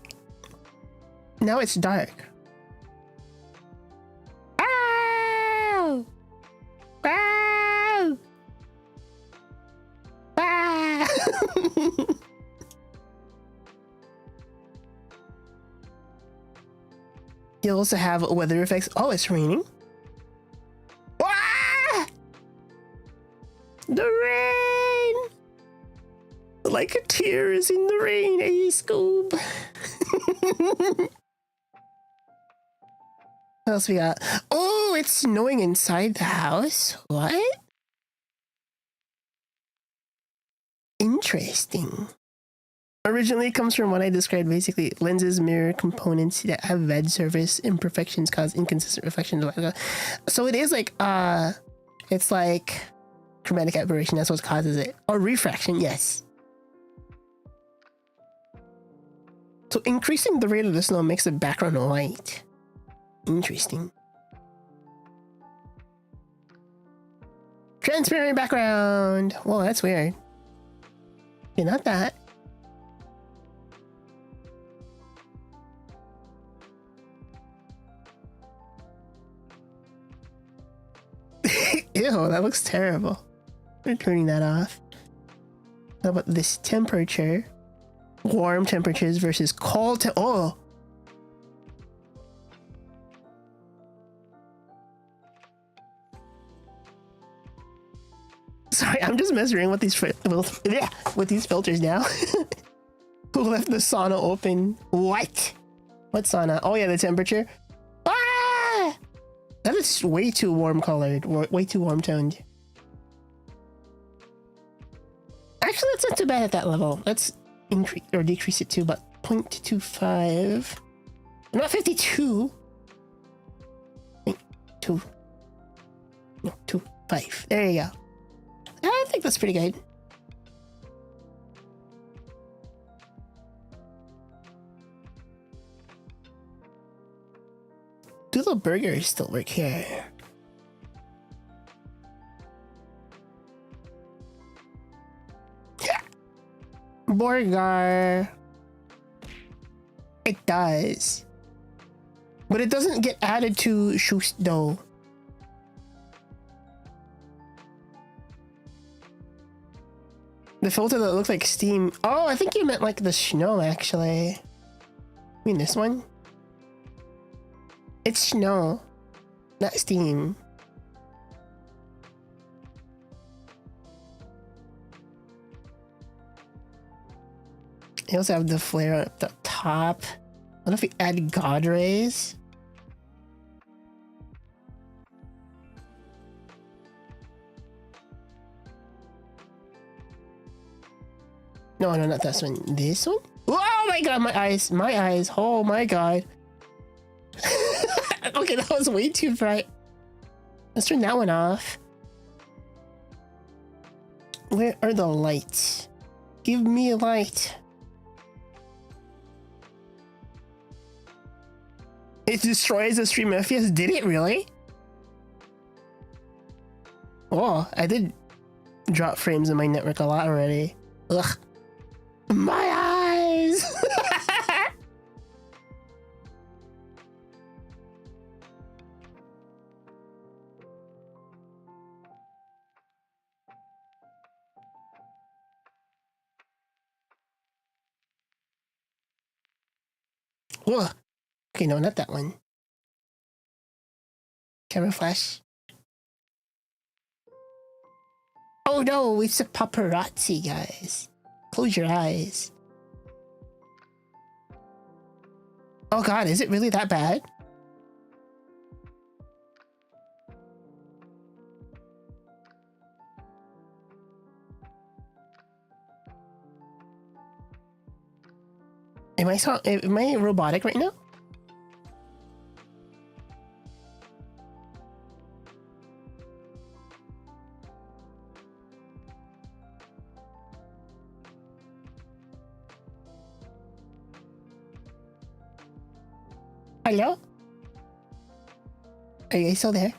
Now it's dark. Ow! Ow! Ah! You also have weather effects. Oh, it's raining. Ah! The rain! Like a tear is in the rain, eh, Scoob? What else we got? Oh, it's snowing inside the house. What? Interesting. Originally, it comes from what I described, basically lenses mirror components that have red surface imperfections cause inconsistent reflections. So it is like it's like chromatic aberration. That's what causes it, or refraction. Yes. So increasing the rate of the snow makes the background white. Interesting. Transparent background. Whoa, that's weird. Yeah, not that. Ew, that looks terrible. We're turning that off. How about this temperature? Warm temperatures versus cold oh. Sorry, I'm just messing with these with these filters now. Who left the sauna open? What? What sauna? Oh yeah, the temperature. Ah! That is way too warm colored, way too warm toned. Actually, that's not too bad at that level. Let's increase or decrease it to about 0.25. Not 52. 2. No, 2.5. There you go. I think that's pretty good. Do the burgers still work here? Yeah. Burger. It does. But it doesn't get added to shoes though. The filter that looks like steam. Oh, I think you meant like the snow actually. I mean this one? It's snow, not steam. You also have the flare up the top. What if we add God rays? No, not this one. This one? Oh my god, my eyes. Oh my god. Okay, that was way too bright. Let's turn that one off. Where are the lights? Give me a light. It destroys the stream FPS. Did it really? Oh, I did drop frames in my network a lot already. Ugh. My eyes! Whoa. Okay, no, not that one. Camera flash. Oh no, it's a paparazzi, guys. Close your eyes. Oh god, is it really that bad? Am I robotic right now? Hello? Are you guys still there?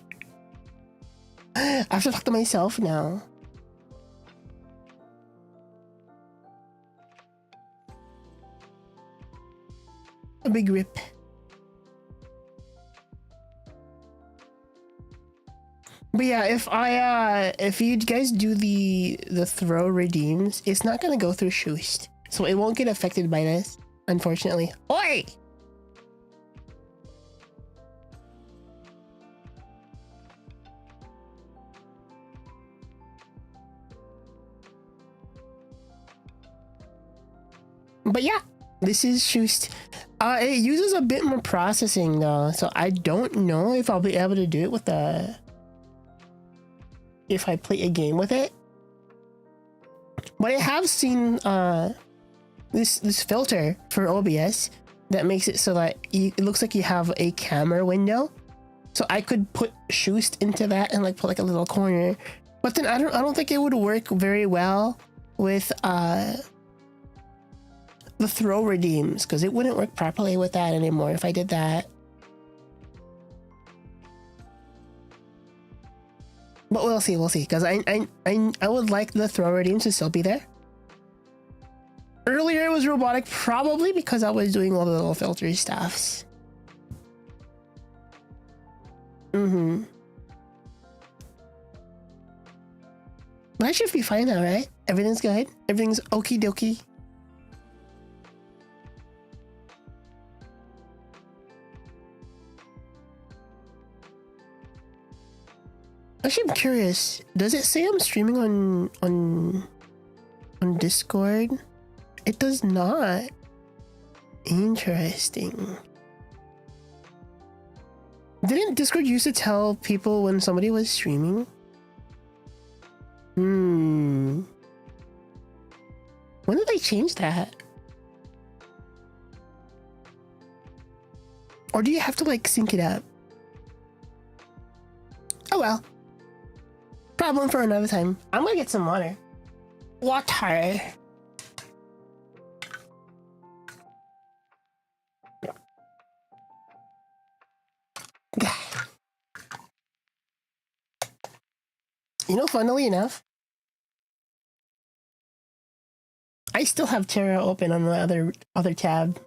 I have to talk to myself now. A big rip. But yeah, if you guys do the throw redeems, it's not gonna go through Shoost, so it won't get affected by this, unfortunately. Oi! But yeah, this is Shoost. It uses a bit more processing though, so I don't know if I'll be able to do it with if I play a game with it. But I have seen this filter for OBS that makes it so that it looks like you have a camera window. So I could put Shoost into that and like put like a little corner. But then I don't think it would work very well with the throw redeems, because it wouldn't work properly with that anymore if I did that. But we'll see, because I would like the throw redeems to still be there. Earlier it was robotic, probably because I was doing all the little filter stuffs. But I should be fine now, right? Everything's good? Everything's okie dokie? Actually, I'm curious. Does it say I'm streaming on Discord? It does not. Interesting. Didn't Discord used to tell people when somebody was streaming? When did they change that? Or do you have to like sync it up? Oh well. Problem for another time. I'm gonna get some water. Water. You know, funnily enough, I still have Terra open on my other tab.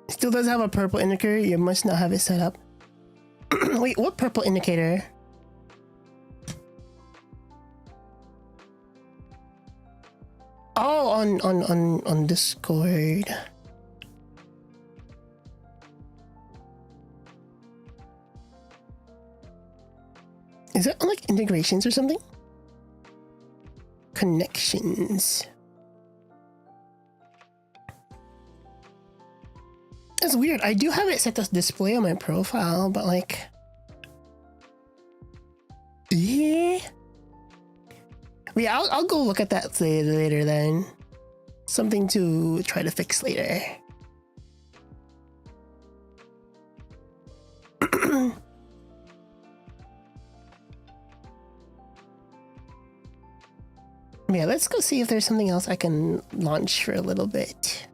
Still does have a purple indicator. You must not have it set up. Wait, what purple indicator? Oh, on Discord. Is it on like integrations or something? Connections. That's weird. I do have it set to display on my profile, but like, yeah. Yeah, I'll go look at that later then. Something to try to fix later. Yeah, let's go see if there's something else I can launch for a little bit.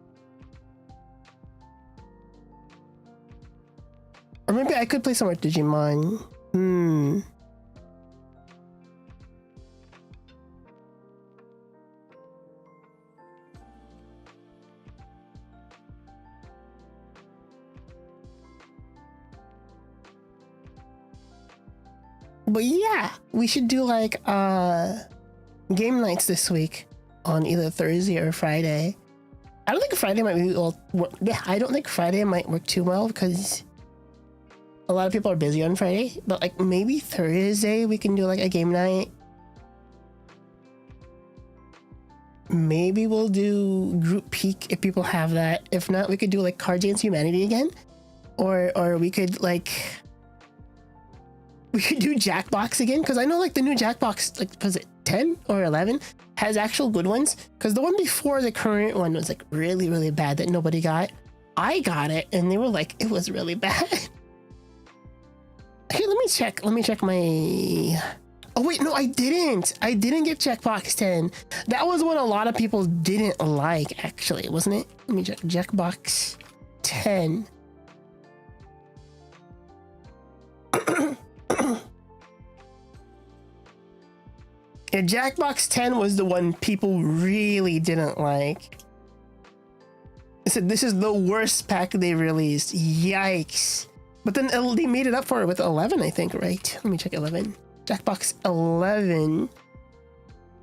Or maybe I could play some more Digimon. But yeah, we should do like game nights this week on either Thursday or Friday. I don't think Friday might be I don't think Friday might work too well because a lot of people are busy on Friday, but like maybe Thursday we can do like a game night. Maybe we'll do group peak if people have that. If not, we could do like Cards Against Humanity again, or we could do Jackbox again, because I know like the new Jackbox, like was it 10 or 11, has actual good ones, because the one before the current one was like really, really bad that nobody got. I got it and they were like, it was really bad. Hey, let me check my... Oh wait, no, I didn't get Jackbox 10. That was one a lot of people didn't like, actually, wasn't it? Let me check Jackbox 10. Yeah, Jackbox 10 was the one people really didn't like. They said this is the worst pack they released. Yikes. But then they made it up for it with 11, I think, right? Let me check 11. Jackbox 11.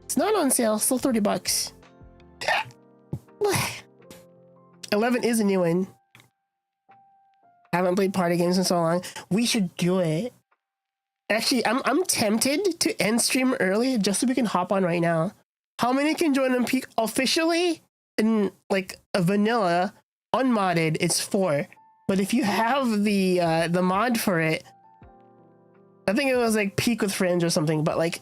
It's not on sale, still $30. 11 is a new one. Haven't played party games in so long. We should do it. Actually, I'm tempted to end stream early just so we can hop on right now. How many can join on peak officially? In like a vanilla, unmodded, it's 4. But if you have the mod for it, I think it was like peak with friends or something. But like,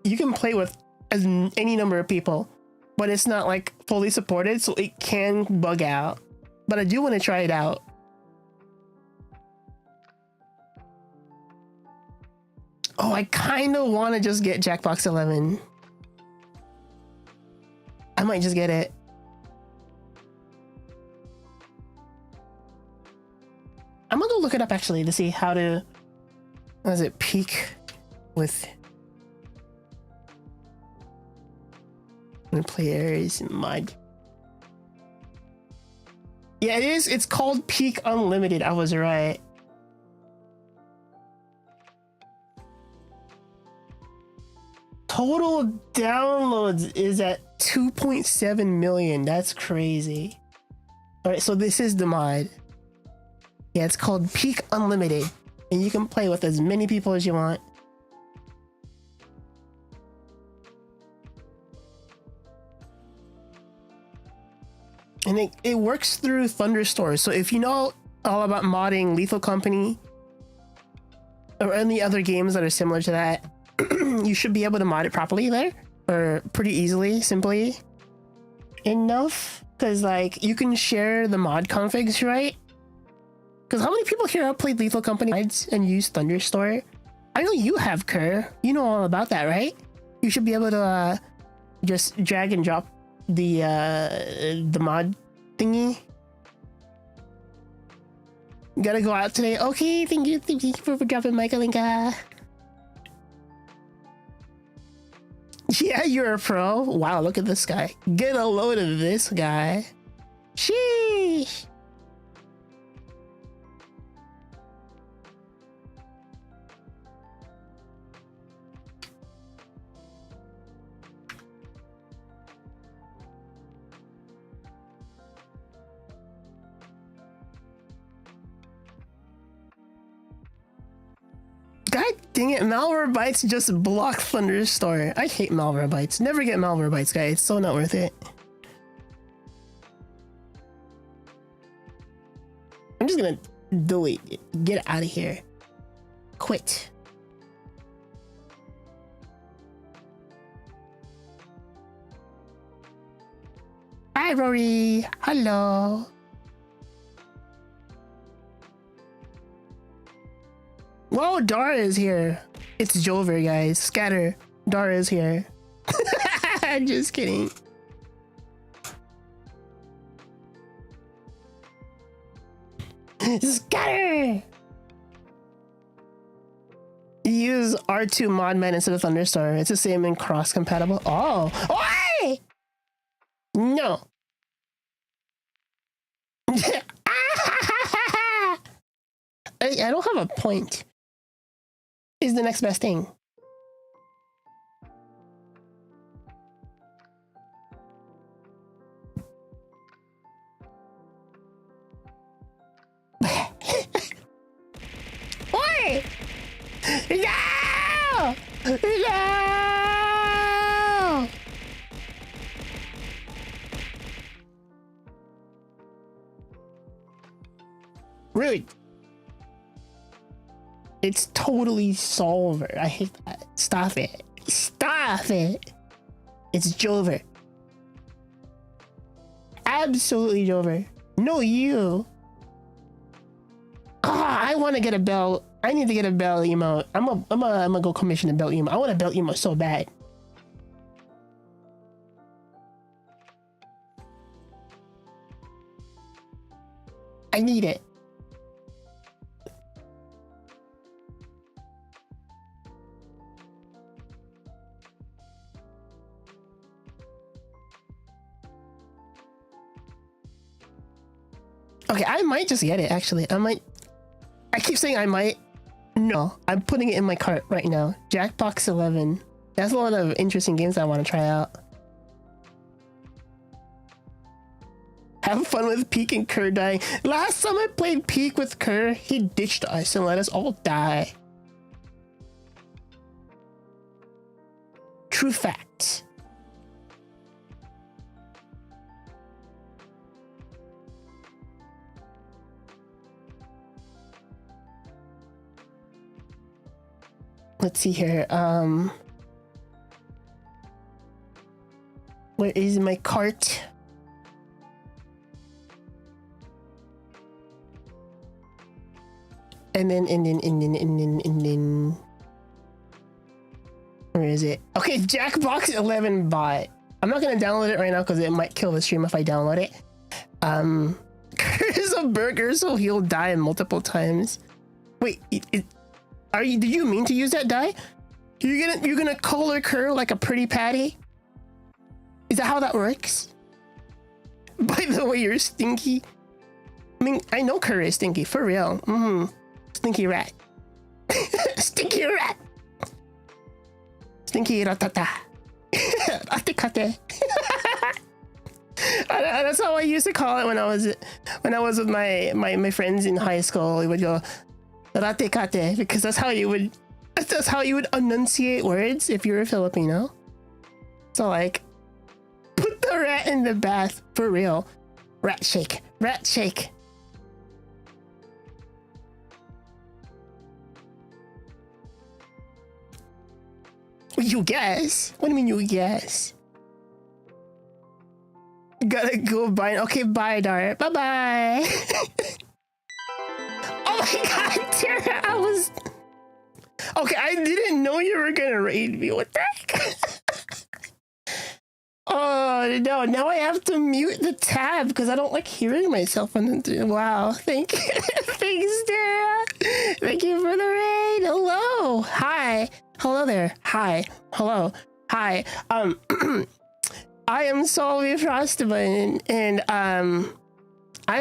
you can play with any number of people, but it's not like fully supported, so it can bug out. But I do want to try it out. Oh, I kind of want to just get Jackbox 11. I might just get it. I'm gonna go look it up actually to see how to... What is it? Peak with... players mod. Yeah, it is. It's called Peak Unlimited. I was right. Total downloads is at 2.7 million. That's crazy. All right, so this is the mod. Yeah, it's called Peak Unlimited, and you can play with as many people as you want. And it works through Thunderstore. So if you know all about modding Lethal Company or any other games that are similar to that, you should be able to mod it properly there, or pretty easily, simply enough. Because like you can share the mod configs, right? Because how many people here have played Lethal Company mods and used Thunderstore? I know you have, Kerr. You know all about that, right? You should be able to just drag and drop the mod thingy. Gotta go out today. Okay, thank you for dropping Michaelinka. Yeah, you're a pro. Wow, look at this guy. Get a load of this guy. Sheesh. God dang it, Malwarebytes just blocked Thunderstore. I hate Malwarebytes. Never get Malwarebytes, guys. It's so not worth it. I'm just gonna delete it. Get out of here. Quit. Hi, Rory. Hello. Whoa, Dara is here. It's Jover, guys. Scatter. Dara is here. Just kidding. Scatter! Use R2 Modman instead of Thunderstorm. It's the same in cross-compatible. Oh! Oi! No. I don't have a point. Is the next best thing. Oi! No! No! Rude. It's totally Solver. I hate that. Stop it. Stop it. It's Jover. Absolutely Jover. No, you. I want to get a belt. I need to get a belt emote. I'm gonna go commission a belt emote. I want a belt emote so bad. I need it. Okay, I might just get it, actually. I keep saying I might. No, I'm putting it in my cart right now. Jackbox 11. That's a lot of interesting games I want to try out. Have fun with Peak and Kerr dying. Last time I played Peak with Kerr, he ditched us and let us all die. True fact. Let's see here. Where is my cart? And then where is it? Okay, Jackbox 11 bot. I'm not gonna download it right now because it might kill the stream if I download it. There's a burger, so he'll die multiple times. Wait, did you mean to use that die? You're gonna color Kerr like a pretty patty? Is that how that works? By the way, you're stinky. I mean, I know Kerr is stinky, for real. Stinky rat. Stinky rat. Stinky ratata. Ratikate. That's how I used to call it when I was with my friends in high school. We would go ratikate because that's how you would enunciate words if you're a Filipino. So like, put the rat in the bath for real. Rat shake. Rat shake. You guess? What do you mean you guess? Gotta go buy. Okay, bye, Dart. Bye bye. Oh my god, Tara, I was. Okay, I didn't know you were gonna raid me. What the heck? Oh no, now I have to mute the tab because I don't like hearing myself. Wow, thank you. Thanks, Tara. Thank you for the raid. Hello. Hi. Hello there. Hi. Hello. Hi. I am Solvy Frostbun, and I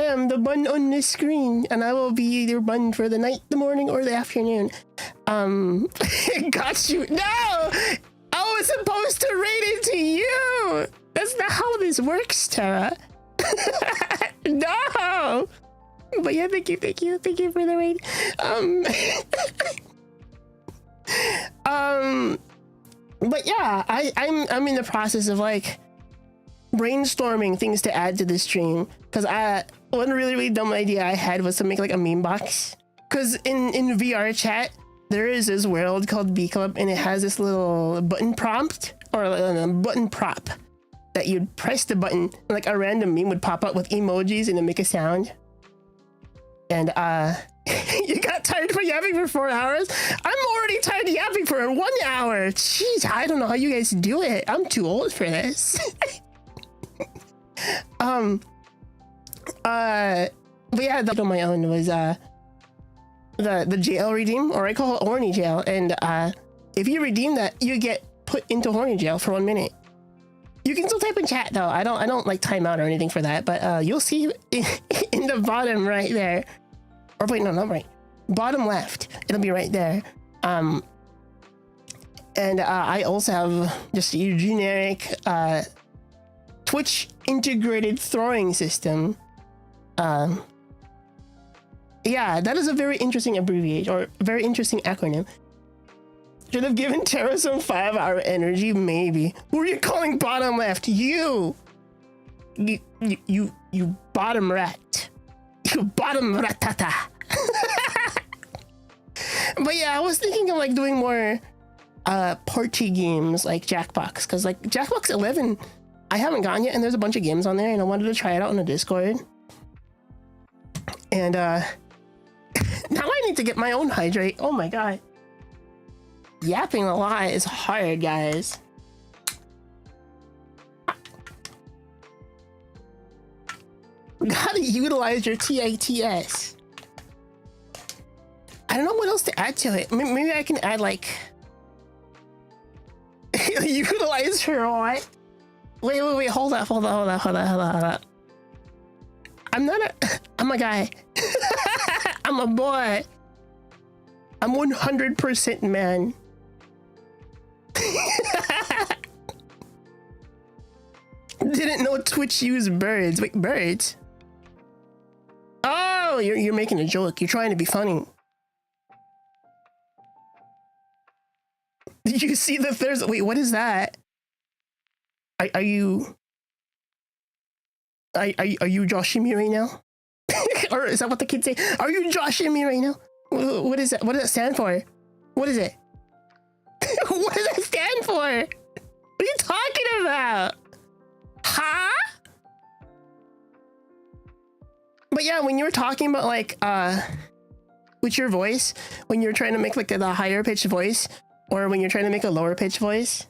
am the bun on this screen, and I will be either bun for the night, the morning, or the afternoon. Got you. No! I was supposed to raid it to you! That's not how this works, Tara. No! But yeah, thank you for the raid. But yeah, I'm in the process of like brainstorming things to add to the stream because one really dumb idea I had was to make like a meme box. Because in VR chat, there is this world called B Club, and it has this little button prompt or a button prop that you'd press the button, and like a random meme would pop up with emojis and it'd make a sound. And you got tired for yapping for 4 hours? I'm already tired of yapping for 1 hour. Jeez, I don't know how you guys do it. I'm too old for this. But yeah, the on my own was the jail redeem, or I call it horny jail, and if you redeem that, you get put into horny jail for 1 minute. You can still type in chat though. I don't like timeout or anything for that, but you'll see in the bottom right there, or wait, no, not right, bottom left, it'll be right there. And I also have just a generic Twitch integrated throwing system. Yeah, that is a very interesting abbreviation, or very interesting acronym. Should have given Tara some 5-hour energy, maybe. Who are you calling bottom left? You bottom rat. You bottom ratata. But yeah, I was thinking of like doing more party games like Jackbox, because like Jackbox 11 I haven't gotten yet, and there's a bunch of games on there, and I wanted to try it out on the Discord. And now I need to get my own hydrate. Oh my god. Yapping a lot is hard, guys. Gotta utilize your TITS. I don't know what else to add to it. Maybe I can add like utilize her what? Wait, hold up. I'm a guy. I'm a boy. I'm 100% man. Didn't know Twitch used birds. Wait, birds? Oh, you're making a joke. You're trying to be funny. Did you see the there's wait, what is that? Are you joshing me right now? Or is that what the kids say? Are you joshing me right now? What is that? What does that stand for? What is it? What does that stand for? What are you talking about? Huh? But yeah, when you were talking about like with your voice, when you're trying to make like the higher pitched voice, or when you're trying to make a lower pitched voice,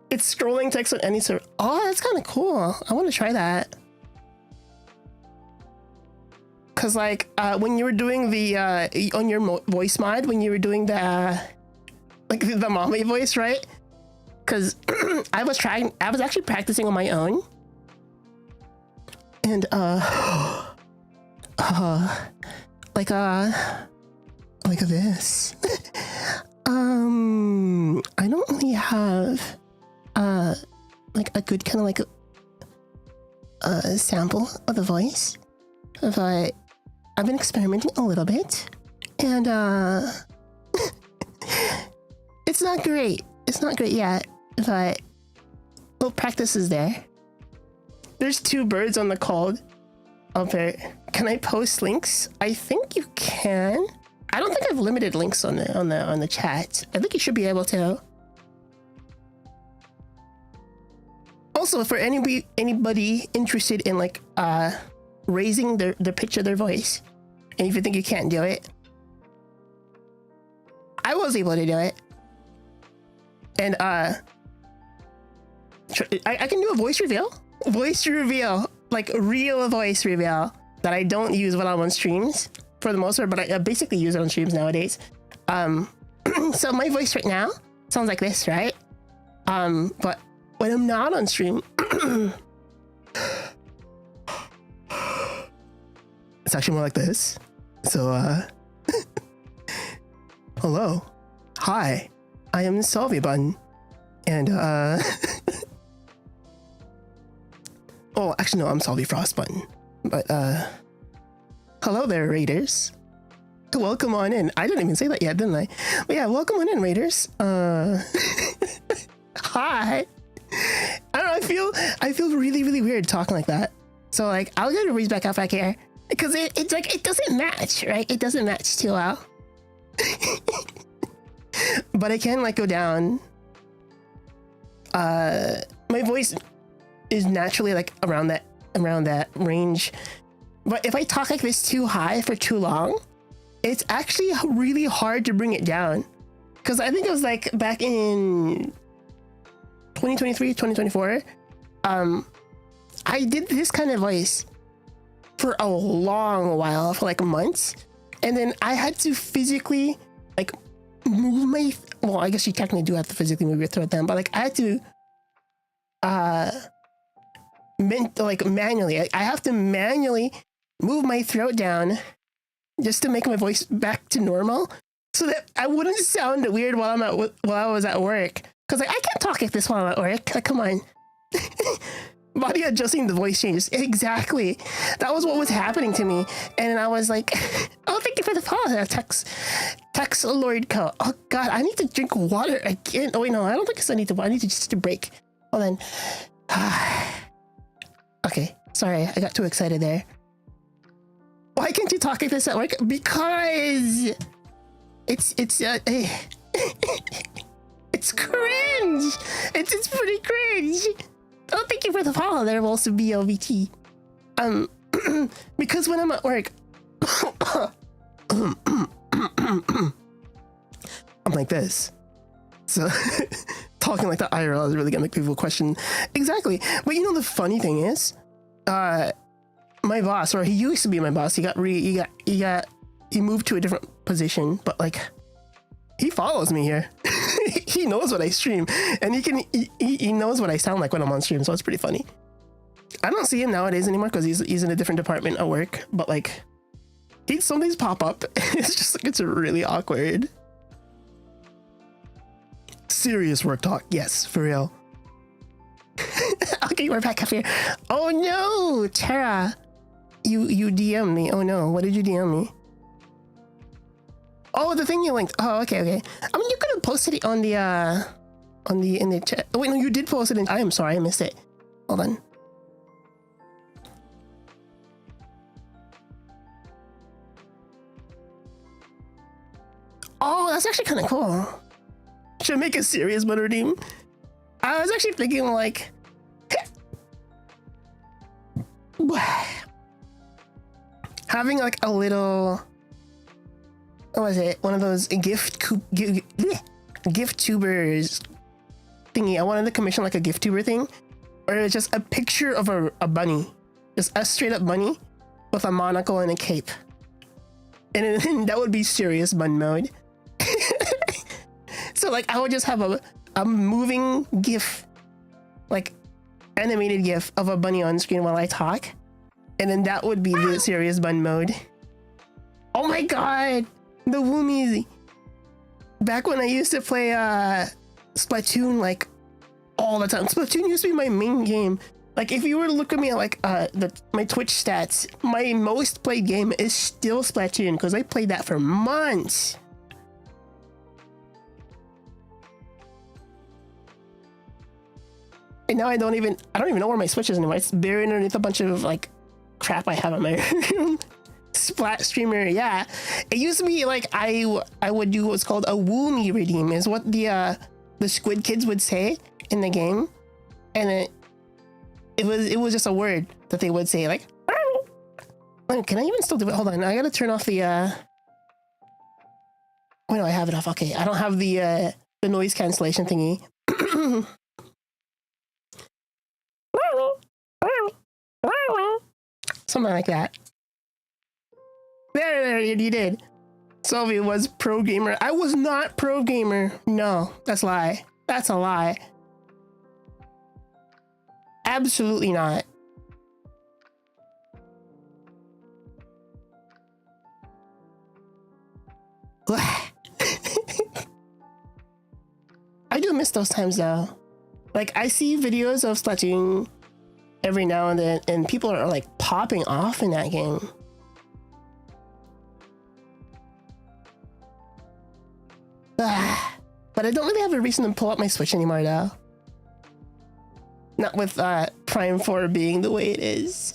it's scrolling text on any server. Oh, that's kind of cool. I want to try that. Cause like when you were doing the on your voice mod, when you were doing the like the mommy voice, right? Cause I was actually practicing on my own, and like this. I don't really have like a good kind of like a sample of the voice, but I've been experimenting a little bit, and it's not great. It's not great yet, but well, practice is there. There's 2 birds on the call. Can I post links? I think you can. I don't think I've limited links on the chat. I think you should be able to. Also, for anybody interested in like raising the pitch of their voice, and if you think you can't do it, I was able to do it. And I can do a voice reveal, like real voice reveal that I don't use when I'm on streams for the most part, but I basically use it on streams nowadays. So my voice right now sounds like this, right? But when I'm not on stream, it's actually more like this. So, hello, hi, I am Salvia Button, and oh, actually no, I'm Salvia Frost Button, but hello there, Raiders. Welcome on in. I didn't even say that yet, didn't I? But yeah, welcome on in, Raiders. Hi. I don't know, I feel really weird talking like that. So like I'll get a raise back up back here because it's like it doesn't match, right? It doesn't match too well. But I can like go down. My voice is naturally like around that range. But if I talk like this too high for too long, it's actually really hard to bring it down. Because I think it was like back in 2023, 2024, I did this kind of voice for a long while, for like months. And then I had to physically like move my, well, I guess you technically do have to physically move your throat down, but like I had to, manually, I have to manually move my throat down just to make my voice back to normal so that I wouldn't sound weird while I was at work. Cause like I can't talk like this while I'm at work. Like, come on. Body adjusting the voice changes. Exactly. That was what was happening to me. And I was like, oh, thank you for the follow. Tex Lord Co. Oh God, I need to drink water again. Oh wait, no, I don't think I need to. I need to just to break. Hold on. Okay, sorry, I got too excited there. Why can't you talk like this at work? Because it's it's cringe. It's pretty cringe. Oh, thank you for the follow there, also BLVT. Because when I'm at work, I'm like this. So talking like that IRL is really gonna make people question. Exactly. But you know the funny thing is, my boss, or he used to be my boss, he moved to a different position, but like he follows me here. He knows what I stream, and he knows what I sound like when I'm on stream, so it's pretty funny. I don't see him nowadays anymore because he's in a different department at work, but like some things pop up. It's just like, it's really awkward. Serious work talk. Yes, for real. Okay, we're back up here. Oh no, Tara, you DM me. Oh no, what did you DM me? Oh, the thing you linked. Oh, okay. I mean, you could have posted it on the in the chat. Oh, wait, no, you did post it in. I am sorry, I missed it. Hold on. Oh, that's actually kind of cool. Should I make a serious mode redeem? I was actually thinking like having like a little, what was it? One of those gift tubers thingy. I wanted to commission like a gift tuber thing, or it's just a picture of a bunny, just a straight up bunny with a monocle and a cape, and then that would be serious bun mode. So like I would just have a moving GIF, like animated GIF of a bunny on screen while I talk, and then that would be the serious bun mode. Oh my god, the Woomies! Back when I used to play Splatoon like all the time. Splatoon used to be my main game. Like if you were to look at me at like my Twitch stats, my most played game is still Splatoon because I played that for months. And now I don't even know where my Switch is anymore. It's buried underneath a bunch of like crap I have in my room. Splat streamer, yeah. It used to be like I would do what's called a Woomy redeem, is what the Squid Kids would say in the game, and it was just a word that they would say like. Can I even still do it? Hold on, I gotta turn off the. Oh no, I have it off. Okay, I don't have the noise cancellation thingy. Something like that. There, you did. Sylvie was pro gamer. I was not pro gamer. No, that's a lie. That's a lie. Absolutely not. I do miss those times though. Like I see videos of Splatoon every now and then, and people are like popping off in that game. But I don't really have a reason to pull up my Switch anymore though. Not with Prime 4 being the way it is.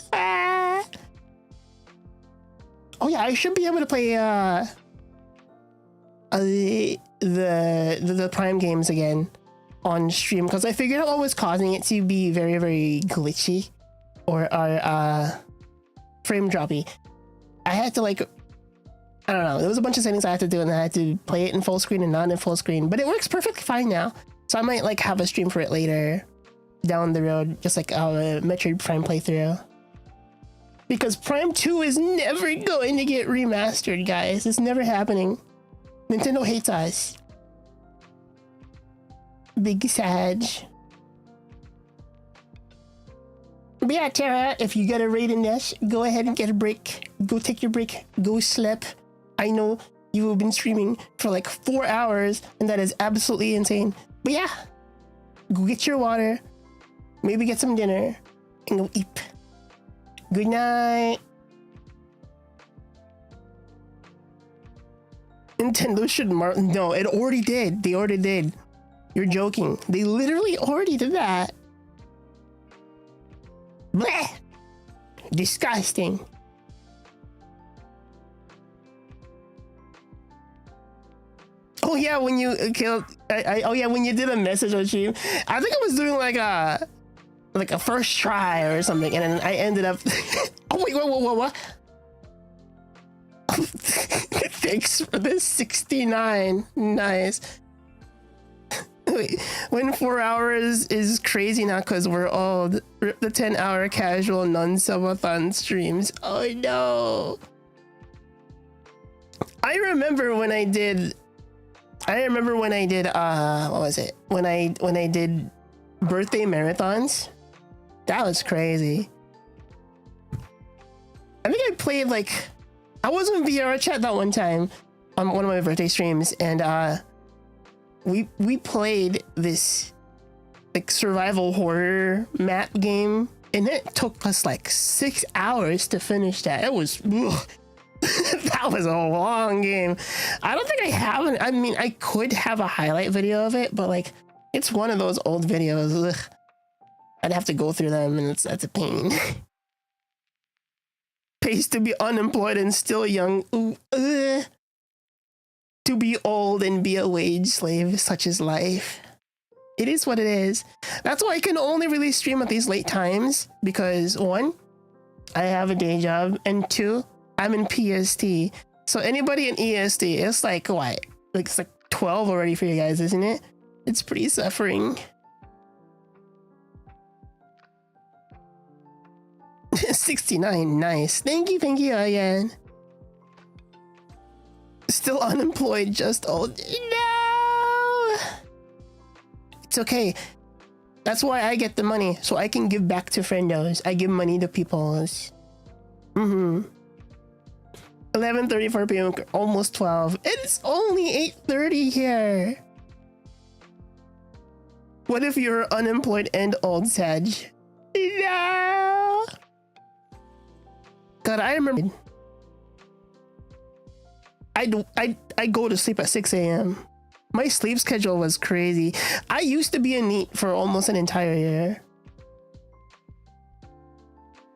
Oh yeah, I should be able to play the Prime games again on stream, because I figured out what was causing it to be very, very glitchy or frame droppy. I had to like, I don't know, there was a bunch of settings I had to do, and I had to play it in full screen and not in full screen, but it works perfectly fine now. So I might like have a stream for it later down the road, just like a Metroid Prime playthrough. Because Prime 2 is never going to get remastered, guys. It's never happening. Nintendo hates us. Big Sag. But yeah, Tara, if you get a raid in this, go ahead and get a break. Go take your break. Go sleep. I know you have been streaming for like 4 hours, and that is absolutely insane. But yeah, go get your water. Maybe get some dinner and go eat. Good night. Nintendo should no, it already did. They already did. You're joking. They literally already did that. Bleh. Disgusting. Oh yeah, when you killed, oh yeah, when you did a message on stream, I think I was doing like a first try or something, and then I ended up. Oh wait, what? Thanks for the 69. Nice. Wait, when 4 hours is crazy now because we're old. Rip the 10-hour casual non-subathon streams. Oh no. I remember when I did what was it? When I did birthday marathons. That was crazy. I think I played like, I was in VR chat that one time on one of my birthday streams, and we played this like survival horror map game, and it took us like 6 hours to finish that. It was that was a long game. I don't think I have I mean, I could have a highlight video of it, but like it's one of those old videos. Ugh. I'd have to go through them, and that's a pain. Pays to be unemployed and still young. Ooh, to be old and be a wage slave, such is life. It is what it is. That's why I can only really stream at these late times, because 1, I have a day job, and 2, I'm in PST. So anybody in EST, it's like what? Like it's like 12 already for you guys, isn't it? It's pretty suffering. 69, nice. Thank you again. Still unemployed, just old. No! It's okay. That's why I get the money, so I can give back to friendos. I give money to peoples. 11:34 p.m. almost 12. It's only 8:30 here. What if you're unemployed and old, Sag? No! God, I remember I go to sleep at 6 a.m. My sleep schedule was crazy. I used to be a NEET for almost an entire year.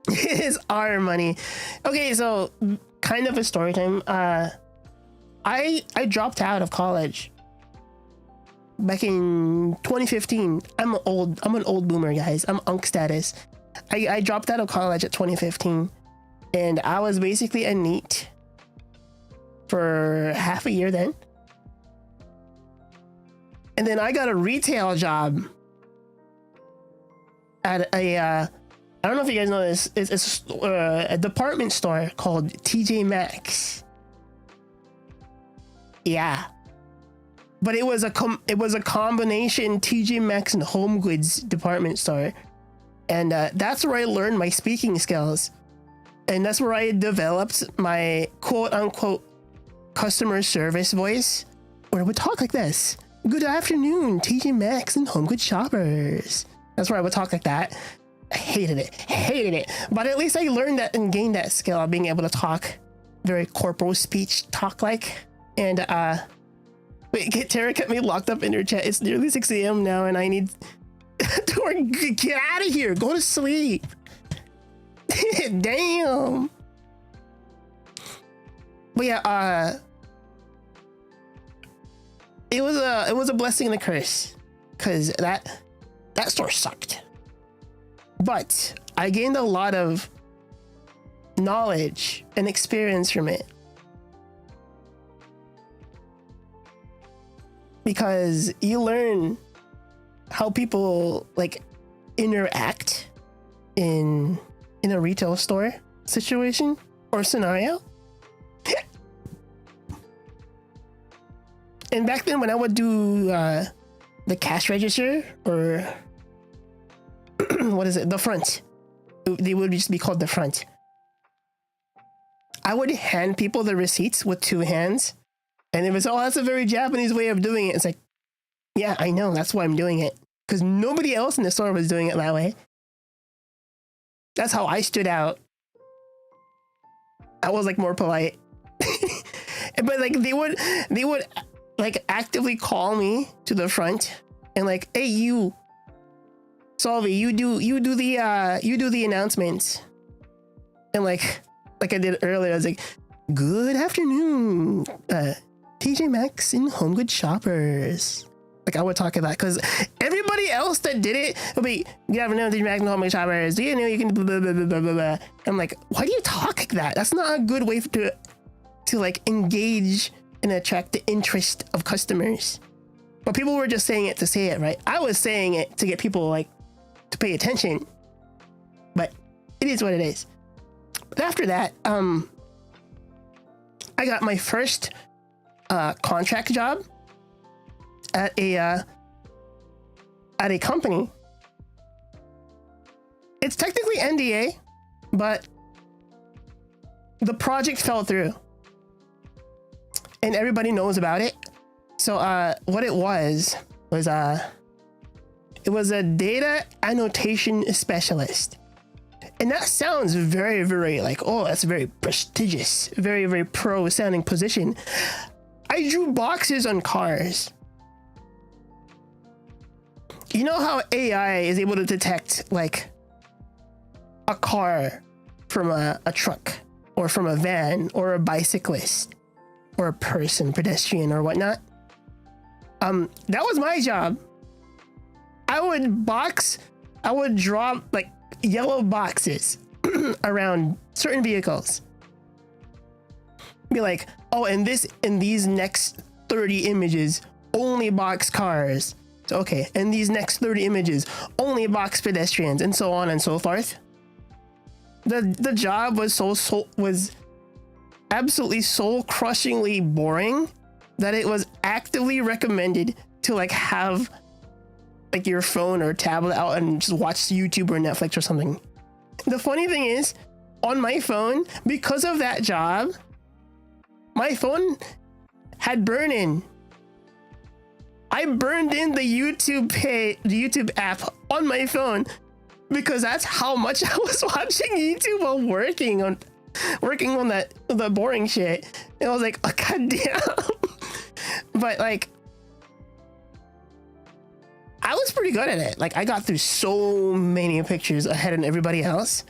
It is our money. Okay, so kind of a story time. I dropped out of college back in 2015. I'm an old boomer, guys. I'm unk status. I dropped out of college at 2015. And I was basically a NEET for half a year then. And then I got a retail job at I don't know if you guys know this. It's a department store called TJ Maxx. Yeah. But it was a combination TJ Maxx and Home Goods department store. And that's where I learned my speaking skills. And that's where I developed my quote unquote customer service voice, where I would talk like this. Good afternoon, TJ Maxx and Home Goods shoppers. That's where I would talk like that. I hated it. But at least I learned that and gained that skill of being able to talk very corporal speech talk like. And wait, Tara kept me locked up in her chat. It's nearly 6 a.m. now, and I need to get out of here. Go to sleep. Damn. but yeah, it was a blessing and a curse, because that store sucked. But I gained a lot of knowledge and experience from it, because you learn how people like interact in a retail store situation or scenario. And back then, when I would do the cash register, or what is it, the front, they would just be called the front. I would hand people the receipts with two hands, and it was, oh, that's a very Japanese way of doing it. It's like, yeah, I know, that's why I'm doing it, because nobody else in the store was doing it that way. That's how I stood out. I was like more polite. But like they would like actively call me to the front and like, hey, you, Solvi, you do the announcements. And like I did earlier, I was like, good afternoon, TJ Maxx and Home Goods shoppers. Like I would talk about, because everybody else that did it would be, good afternoon, TJ Maxx and Home Goods shoppers. Do you know you can blah, blah, blah, blah, blah, blah. I'm like, why do you talk like that? That's not a good way to like engage and attract the interest of customers. But people were just saying it to say it, right? I was saying it to get people like to pay attention. But it is what it is. But after that, I got my first contract job at a company. It's technically NDA, but the project fell through and everybody knows about it. So what it was it was a data annotation specialist. And that sounds very, very like, oh, that's very prestigious, very, very pro sounding position. I drew boxes on cars. You know how AI is able to detect like a car from a truck, or from a van, or a bicyclist, or a person, pedestrian, or whatnot? That was my job. I would draw like yellow boxes around certain vehicles. Be like, oh, in these next 30 images, only box cars. So, okay, in these next 30 images, only box pedestrians, and so on and so forth. The job was was absolutely soul crushingly boring that it was actively recommended to like have like your phone or tablet out and just watch YouTube or Netflix or something. The funny thing is, on my phone, because of that job, my phone had burn-in. I burned in the YouTube app on my phone, because that's how much I was watching YouTube while working on the boring shit. And I was like, oh, god damn. But like, I was pretty good at it. Like, I got through so many pictures ahead of everybody else.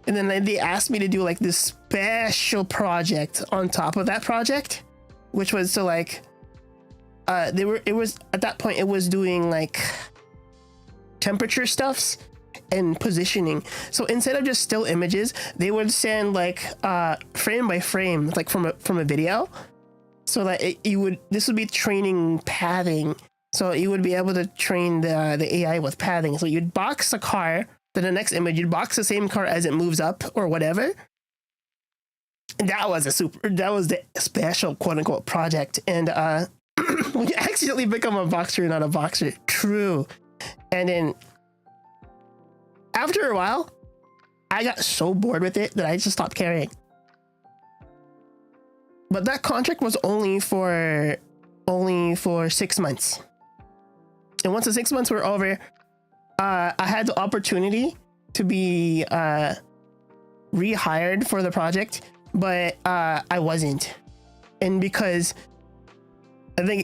And then they asked me to do like this special project on top of that project, which was to like, it was at that point, it was doing like temperature stuffs and positioning. So instead of just still images, they would send like frame by frame, like from a video, so that this would be training pathing. So you would be able to train the AI with pathing. So you'd box a car, then the next image you'd box the same car as it moves up or whatever. And that was the special quote unquote project. And when you accidentally become a boxer, you're not a boxer. True. And then after a while, I got so bored with it that I just stopped caring. But that contract was only for 6 months. And once the 6 months were over, I had the opportunity to be rehired for the project, but I wasn't. And because I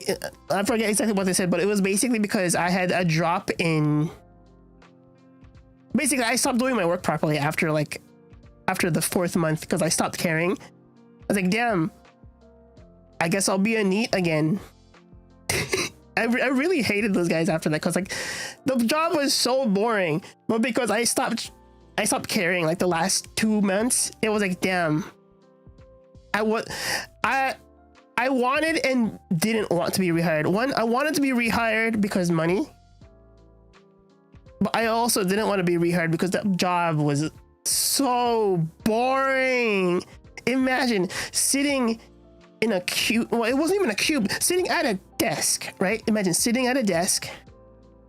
forget exactly what they said, but it was basically because I had a drop in. Basically, I stopped doing my work properly after the 4th month, because I stopped caring. I was like, damn, I guess I'll be a NEET again. I really hated those guys after that, because like the job was so boring. But because I stopped caring like the last 2 months, it was like, damn, I wanted and didn't want to be rehired. One, I wanted to be rehired because money, but I also didn't want to be rehired because that job was so boring. Imagine sitting in a cube. Well, it wasn't even a cube. Sitting at a desk, right? Imagine sitting at a desk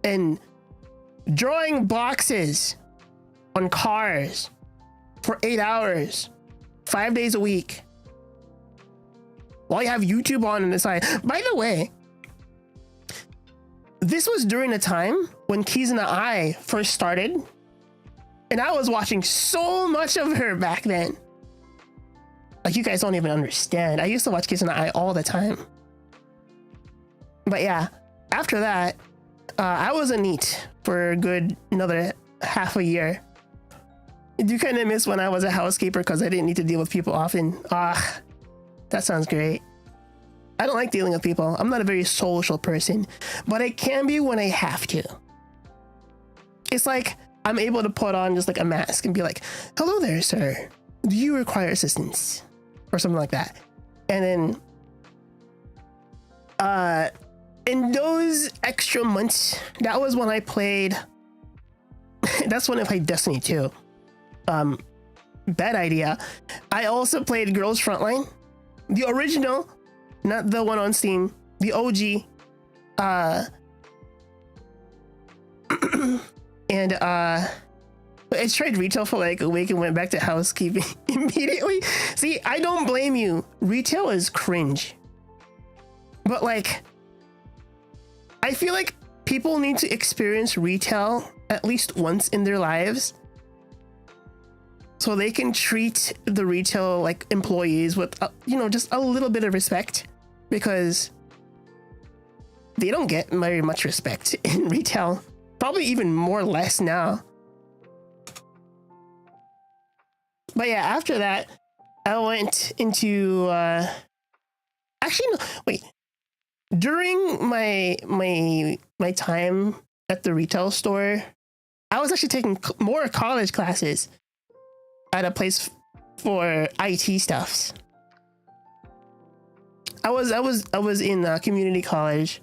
and drawing boxes on cars for 8 hours, 5 days a week, while you have YouTube on the side. By the way, this was during a time when Keys in the Eye first started, and I was watching so much of her back then. Like, you guys don't even understand. I used to watch Keys in the Eye all the time. But yeah, after that, I was a NEET for a good another half a year. I do kind of miss when I was a housekeeper because I didn't need to deal with people often. That sounds great. I don't like dealing with people. I'm not a very social person, but I can be when I have to. It's like I'm able to put on just like a mask and be like, hello there, sir. Do you require assistance? Or something like that. And then in those extra months, that was when I played. That's when I played Destiny 2. Bad idea. I also played Girls Frontline, the original, not the one on Steam, the OG. And I tried retail for like a week and went back to housekeeping immediately. See, I don't blame you. Retail is cringe. But like, I feel like people need to experience retail at least once in their lives so they can treat the retail like employees with, just a little bit of respect, because they don't get very much respect in retail. Probably even more less now. But yeah, after that, I went into, actually, no, wait. During my time at the retail store, I was actually taking more college classes at a place for IT stuffs. I was in community college,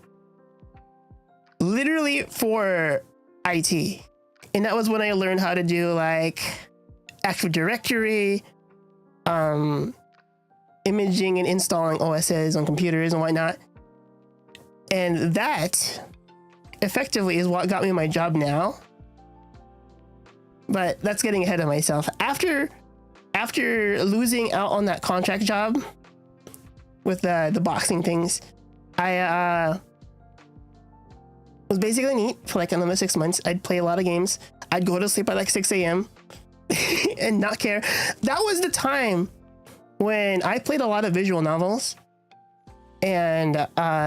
literally for IT, and that was when I learned how to do like Active Directory, imaging and installing OSs on computers and whatnot. And that effectively is what got me my job now. But that's getting ahead of myself. After losing out on that contract job with the boxing things, I was basically NEET for like another 6 months. I'd play a lot of games. I'd go to sleep at like 6 a.m. and not care. That was the time when I played a lot of visual novels and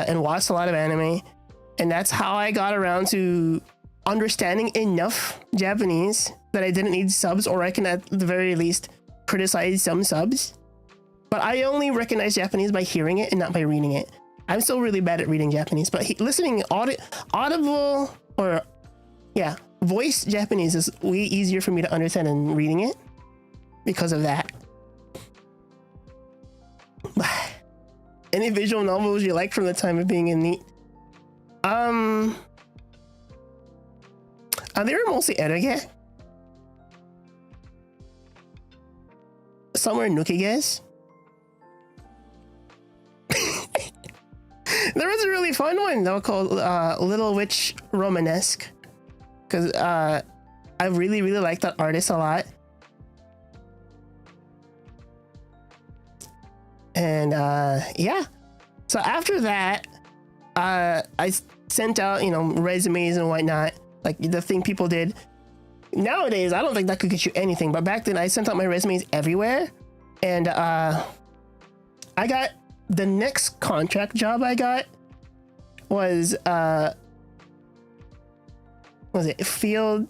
watched a lot of anime, and that's how I got around to understanding enough Japanese that I didn't need subs, or I can at the very least criticize some subs. But I only recognize Japanese by hearing it and not by reading it. I'm still really bad at reading Japanese, but listening audible or voice Japanese is way easier for me to understand than reading it because of that. Any visual novels you like from the time of being in NEET? They were mostly eroge. Some were nukiges. There was a really fun one though called Little Witch Romanesque, because I really liked that artist a lot. And yeah, so after that, I sent out resumes and whatnot, like the thing people did. Nowadays I don't think that could get you anything, but back then I sent out my resumes everywhere, and I got the next contract job I got was field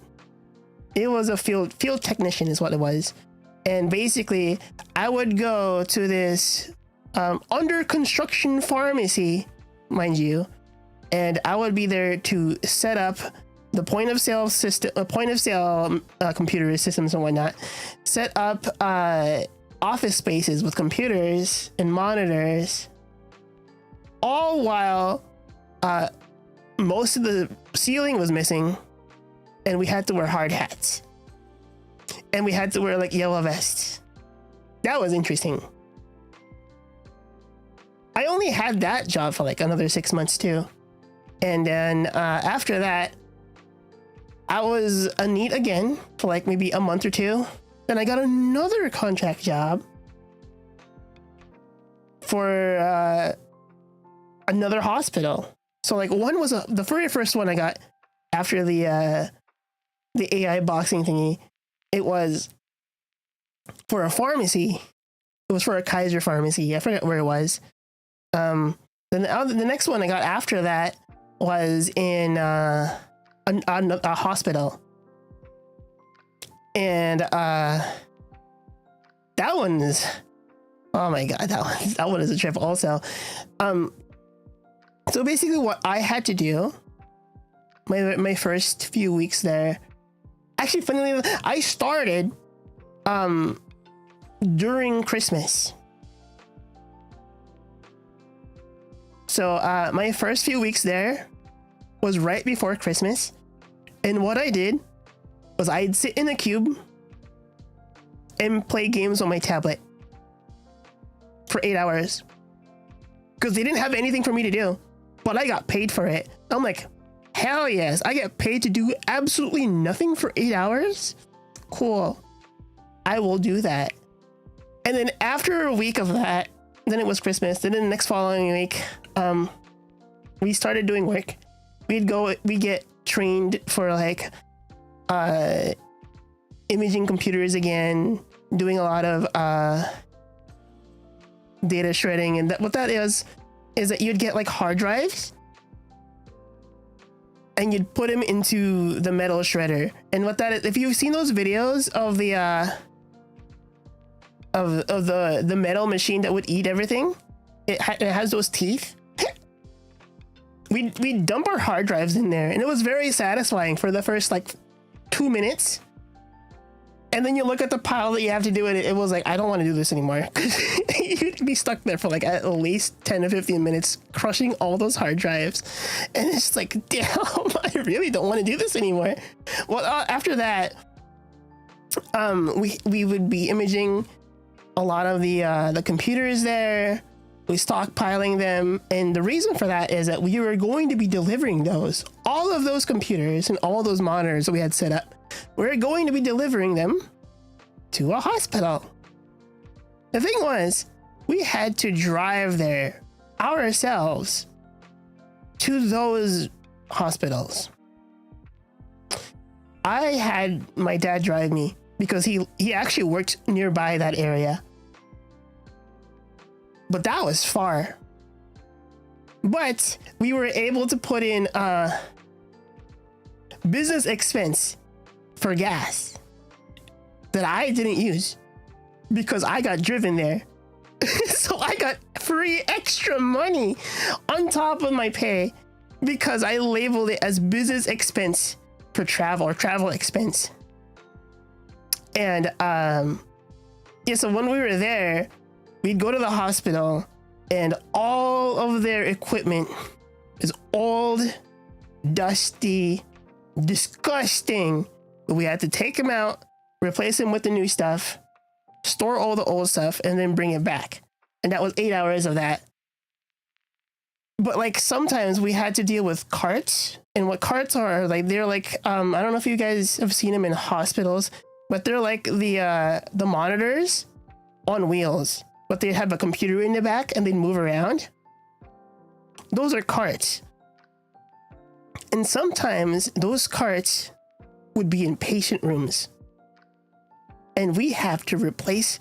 technician is what it was. And basically I would go to this under construction pharmacy, mind you, and I would be there to set up the point of sale system, computer systems and whatnot, set up office spaces with computers and monitors, all while most of the ceiling was missing, and we had to wear hard hats, and we had to wear like yellow vests. That was interesting. I only had that job for like another 6 months too. And then after that, I was a NEET again for like maybe a month or two. Then I got another contract job for another hospital. So like one was the very first one I got after the AI boxing thingy. It was for a pharmacy. It was for a Kaiser pharmacy. I forget where it was. Then the next one I got after that was in a hospital, and that one is, oh my god, that one is a trip also. So basically what I had to do my first few weeks there, actually funnily enough, I started during Christmas. So my first few weeks there was right before Christmas. And what I did was I'd sit in a cube and play games on my tablet for 8 hours. Because they didn't have anything for me to do, but I got paid for it. I'm like, hell yes, I get paid to do absolutely nothing for 8 hours? Cool. I will do that. And then after a week of that, then it was Christmas. Then the next following week, we started doing work. We get trained for like imaging computers again, doing a lot of data shredding. And what that is that you'd get like hard drives and you'd put them into the metal shredder. And what that is, if you've seen those videos of the the metal machine that would eat everything, it has those teeth. we dump our hard drives in there, and it was very satisfying for the first like 2 minutes. And then you look at the pile that you have to do it. It was like, I don't want to do this anymore. You'd be stuck there for like at least 10 to 15 minutes, crushing all those hard drives. And it's like, damn, I really don't want to do this anymore. Well, after that, we would be imaging a lot of the computers there. We stockpiling them, and the reason for that is that we were going to be delivering all of those computers and all those monitors that we had set up. We're going to be delivering them to a hospital. The thing was, we had to drive there ourselves to those hospitals. I had my dad drive me because he actually worked nearby that area. But that was far. But we were able to put in business expense for gas that I didn't use because I got driven there. So I got free extra money on top of my pay because I labeled it as business expense for travel, or travel expense. And so when we were there, we'd go to the hospital, and all of their equipment is old, dusty, disgusting. We had to take them out, replace them with the new stuff, store all the old stuff, and then bring it back. And that was 8 hours of that. But like sometimes we had to deal with carts, and what carts are like, they're like, I don't know if you guys have seen them in hospitals, but they're like the monitors on wheels, but they have a computer in the back and they move around. Those are carts. And sometimes those carts would be in patient rooms. And we have to replace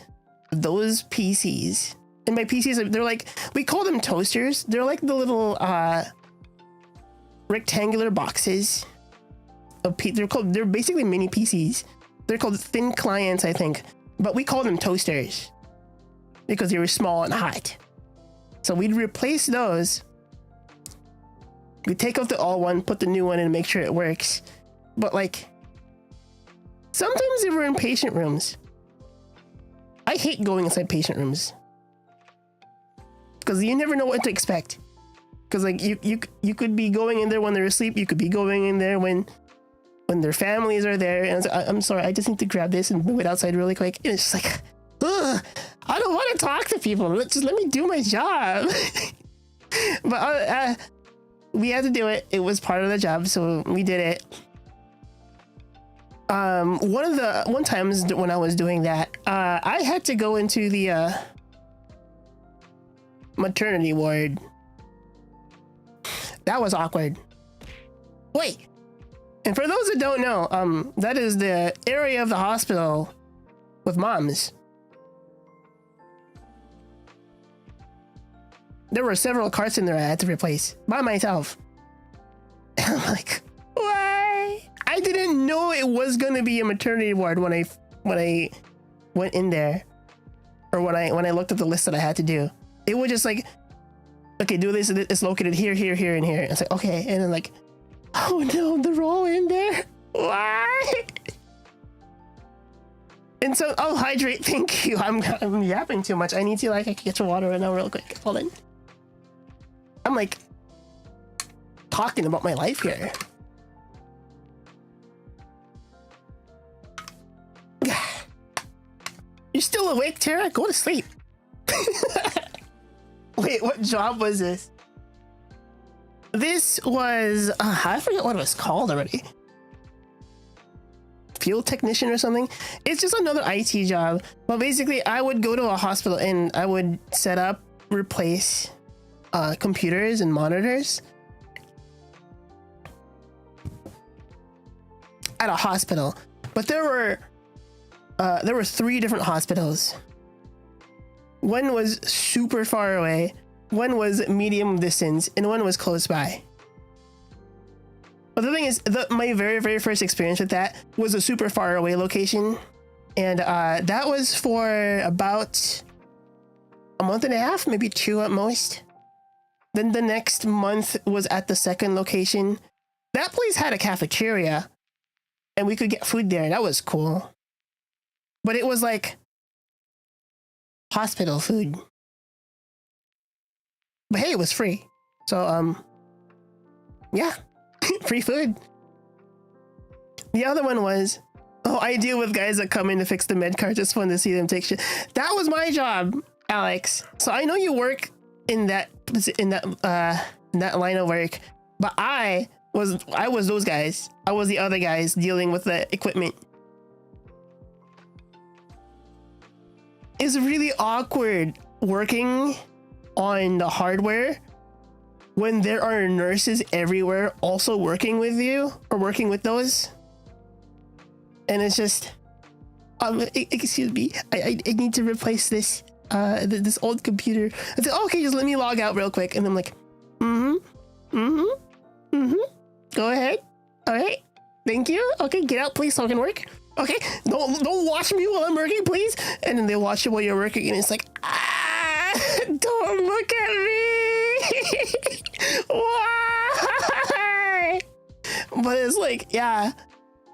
those PCs. And by PCs, they're like, we call them toasters. They're like the little rectangular boxes of they're basically mini PCs. They're called thin clients, I think. But we call them toasters because they were small and hot. So we'd replace those. We take out the old one, put the new one in, and make sure it works. But like, sometimes they were in patient rooms. I hate going inside patient rooms because you never know what to expect. Because like you could be going in there when they're asleep. You could be going in there when their families are there. And I'm sorry, I just need to grab this and move it outside really quick. And it's just like, ugh, I don't want to talk to people. Just let me do my job. But we had to do it. It was part of the job, so we did it. One times when I was doing that, I had to go into the maternity ward. That was awkward. Wait, and for those that don't know, that is the area of the hospital with moms. There were several carts in there I had to replace by myself. And I'm like, why? I didn't know it was gonna be a maternity ward when I went in there, or when I looked at the list that I had to do. It was just like, okay, do this. It's located here, here, here, and here. It's like, okay, and then like, oh no, they're all in there. Why? And so, oh, hydrate. Thank you. I'm yapping too much. I need to I can get your water right now, real quick. Hold on. I'm like talking about my life here. You're still awake, Tara? Go to sleep. Wait, what job was this? This was, I forget what it was called already. Fuel technician or something. It's just another IT job. But basically, I would go to a hospital and I would set up, replace computers and monitors at a hospital. But there were 3 different hospitals. One was super far away, one was medium distance, and one was close by. But the thing is, my very, very first experience with that was a super far away location. And that was for about a month and a half, maybe 2 at most. Then the next month was at the second location. That place had a cafeteria and we could get food there. That was cool. But it was like hospital food. But hey, it was free. So, yeah, free food. The other one was, oh, I deal with guys that come in to fix the med cart. Just fun to see them take shit. That was my job, Alex. So I know you work in that line of work, but I was those guys. I was the other guys dealing with the equipment. It's really awkward working on the hardware when there are nurses everywhere also working with you or working with those. And it's just, excuse me, I need to replace this this old computer. I said, okay, just let me log out real quick. And I'm like, go ahead. All right, thank you. Okay, get out, please, so I can work. Okay, don't watch me while I'm working, please. And then they watch you while you're working, and it's like, don't look at me. Why? But it's like, yeah,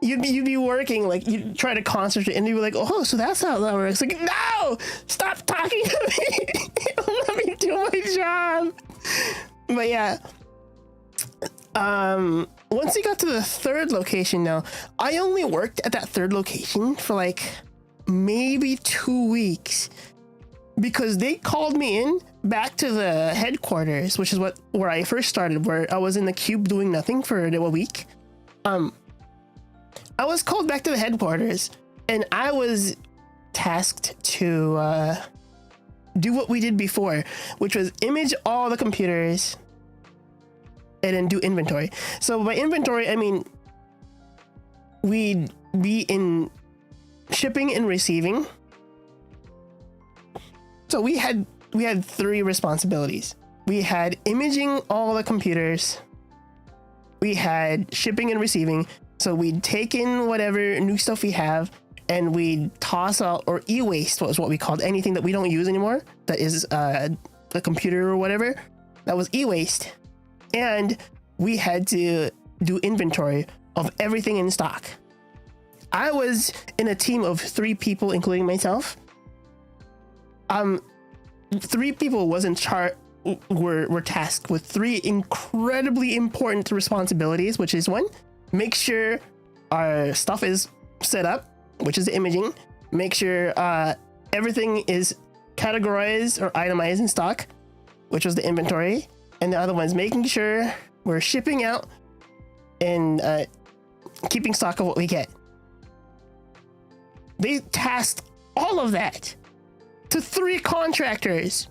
you'd be working, like you try to concentrate, and you'd be like, oh, so that's how that works. Like, no, stop talking to me. Let me do my job. But yeah. Once we got to the third location now, I only worked at that third location for like maybe 2 weeks because they called me in back to the headquarters, which is where I first started, where I was in the cube doing nothing for a week. I was called back to the headquarters and I was tasked to do what we did before, which was image all the computers and then do inventory. So by inventory, I mean, we'd be in shipping and receiving. So we had 3 responsibilities. We had imaging all the computers. We had shipping and receiving. So we'd take in whatever new stuff we have and we'd toss out, or e-waste was what we called anything that we don't use anymore, that is a computer or whatever, that was e-waste. And we had to do inventory of everything in stock. I was in a team of 3 people, including myself. 3 people were tasked with 3 incredibly important responsibilities, which is 1, make sure our stuff is set up, which is the imaging, make sure everything is categorized or itemized in stock, which was the inventory, and the other one is making sure we're shipping out and keeping stock of what we get. They tasked all of that to 3 contractors.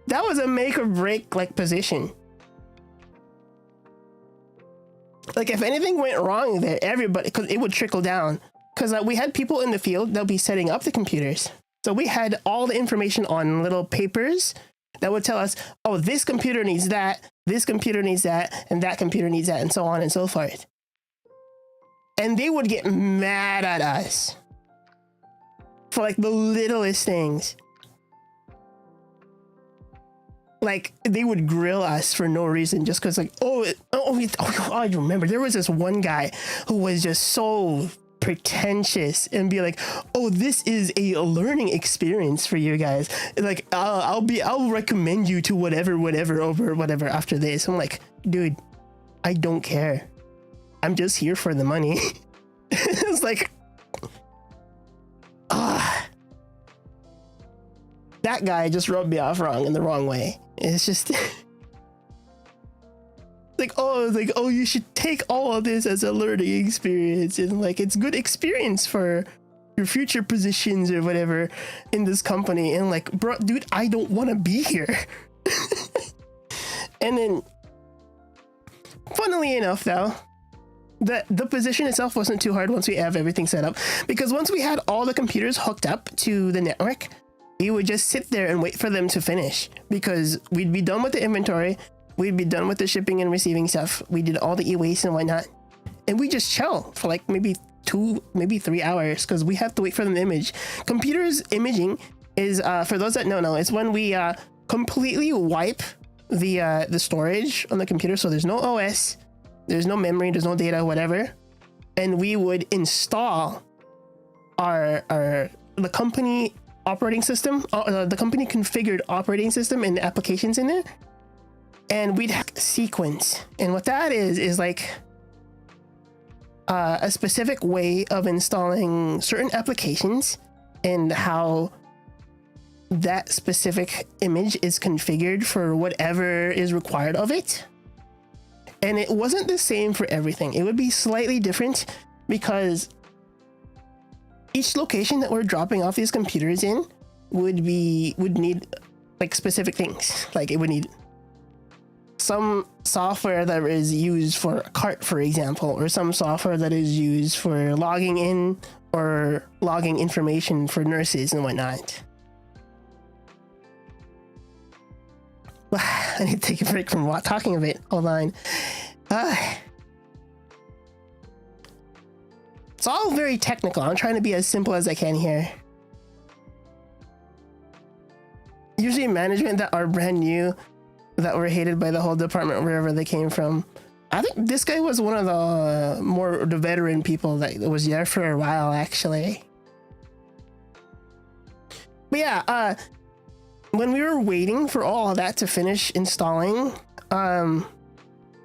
That was a make or break like position. Like if anything went wrong there, everybody, because it would trickle down. Because we had people in the field that'll be setting up the computers. So we had all the information on little papers that would tell us, oh, this computer needs that, this computer needs that, and that computer needs that, and so on and so forth. And they would get mad at us for like the littlest things. Like they would grill us for no reason, just because like, I remember there was this one guy who was just so pretentious and be like, oh, this is a learning experience for you guys. Like I'll recommend you to whatever over whatever after this. I'm like, dude, I don't care. I'm just here for the money. It's like, that guy just rubbed me off in the wrong way. It's just like, oh, you should take all of this as a learning experience, and like it's good experience for your future positions or whatever in this company. And like, bro, dude, I don't want to be here. And then, funnily enough, though, the position itself wasn't too hard once we have everything set up, because once we had all the computers hooked up to the network, we would just sit there and wait for them to finish, because we'd be done with the inventory, we'd be done with the shipping and receiving stuff, we did all the e-waste and whatnot, and we just chill for like maybe 2, maybe 3 hours, because we have to wait for them to image. Computers imaging is, for those that don't know, it's when we completely wipe the storage on the computer, so there's no OS, there's no memory, there's no data, whatever, and we would install the company operating system, the company configured operating system and the applications in there, and we'd have sequence. And what that is like a specific way of installing certain applications and how that specific image is configured for whatever is required of it. And it wasn't the same for everything. It would be slightly different because each location that we're dropping off these computers in would need like specific things. Like it would need some software that is used for a cart, for example, or some software that is used for logging in or logging information for nurses and whatnot. I need to take a break from talking a bit. Hold on. It's all very technical. I'm trying to be as simple as I can here. Usually management that are brand new, that were hated by the whole department wherever they came from. I think this guy was one of the veteran people that was there for a while, actually. But yeah, when we were waiting for all of that to finish installing,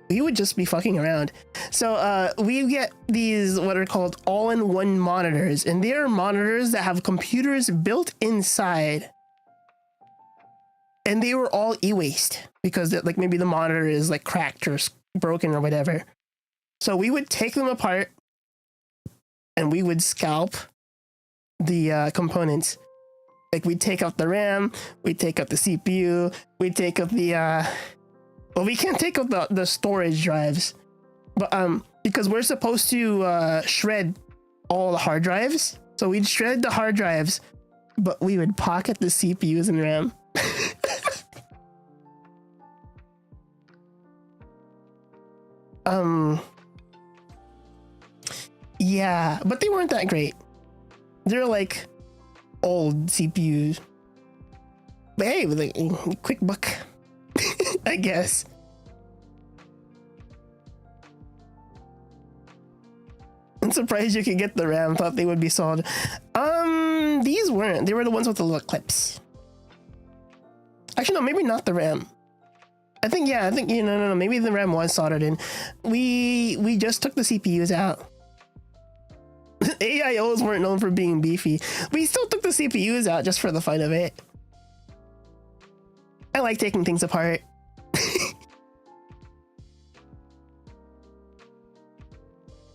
we would just be fucking around. So we get these what are called all-in-one monitors, and they are monitors that have computers built inside. And they were all e-waste because like maybe the monitor is like cracked or broken or whatever. So we would take them apart and we would scalp the components. Like we'd take out the RAM, we'd take out the CPU, we'd take out the well, we can't take out the storage drives, but because we're supposed to shred all the hard drives. So we'd shred the hard drives, but we would pocket the CPUs and RAM. Yeah, but they weren't that great. They're like old CPUs. But hey, with a quick buck, I guess. I'm surprised you could get the RAM. Thought they would be sold. These weren't. They were the ones with the little clips. Actually, no, maybe not the RAM. I think no. Maybe the RAM was soldered in. We just took the CPUs out. AIOs weren't known for being beefy. We still took the CPUs out just for the fun of it. I like taking things apart.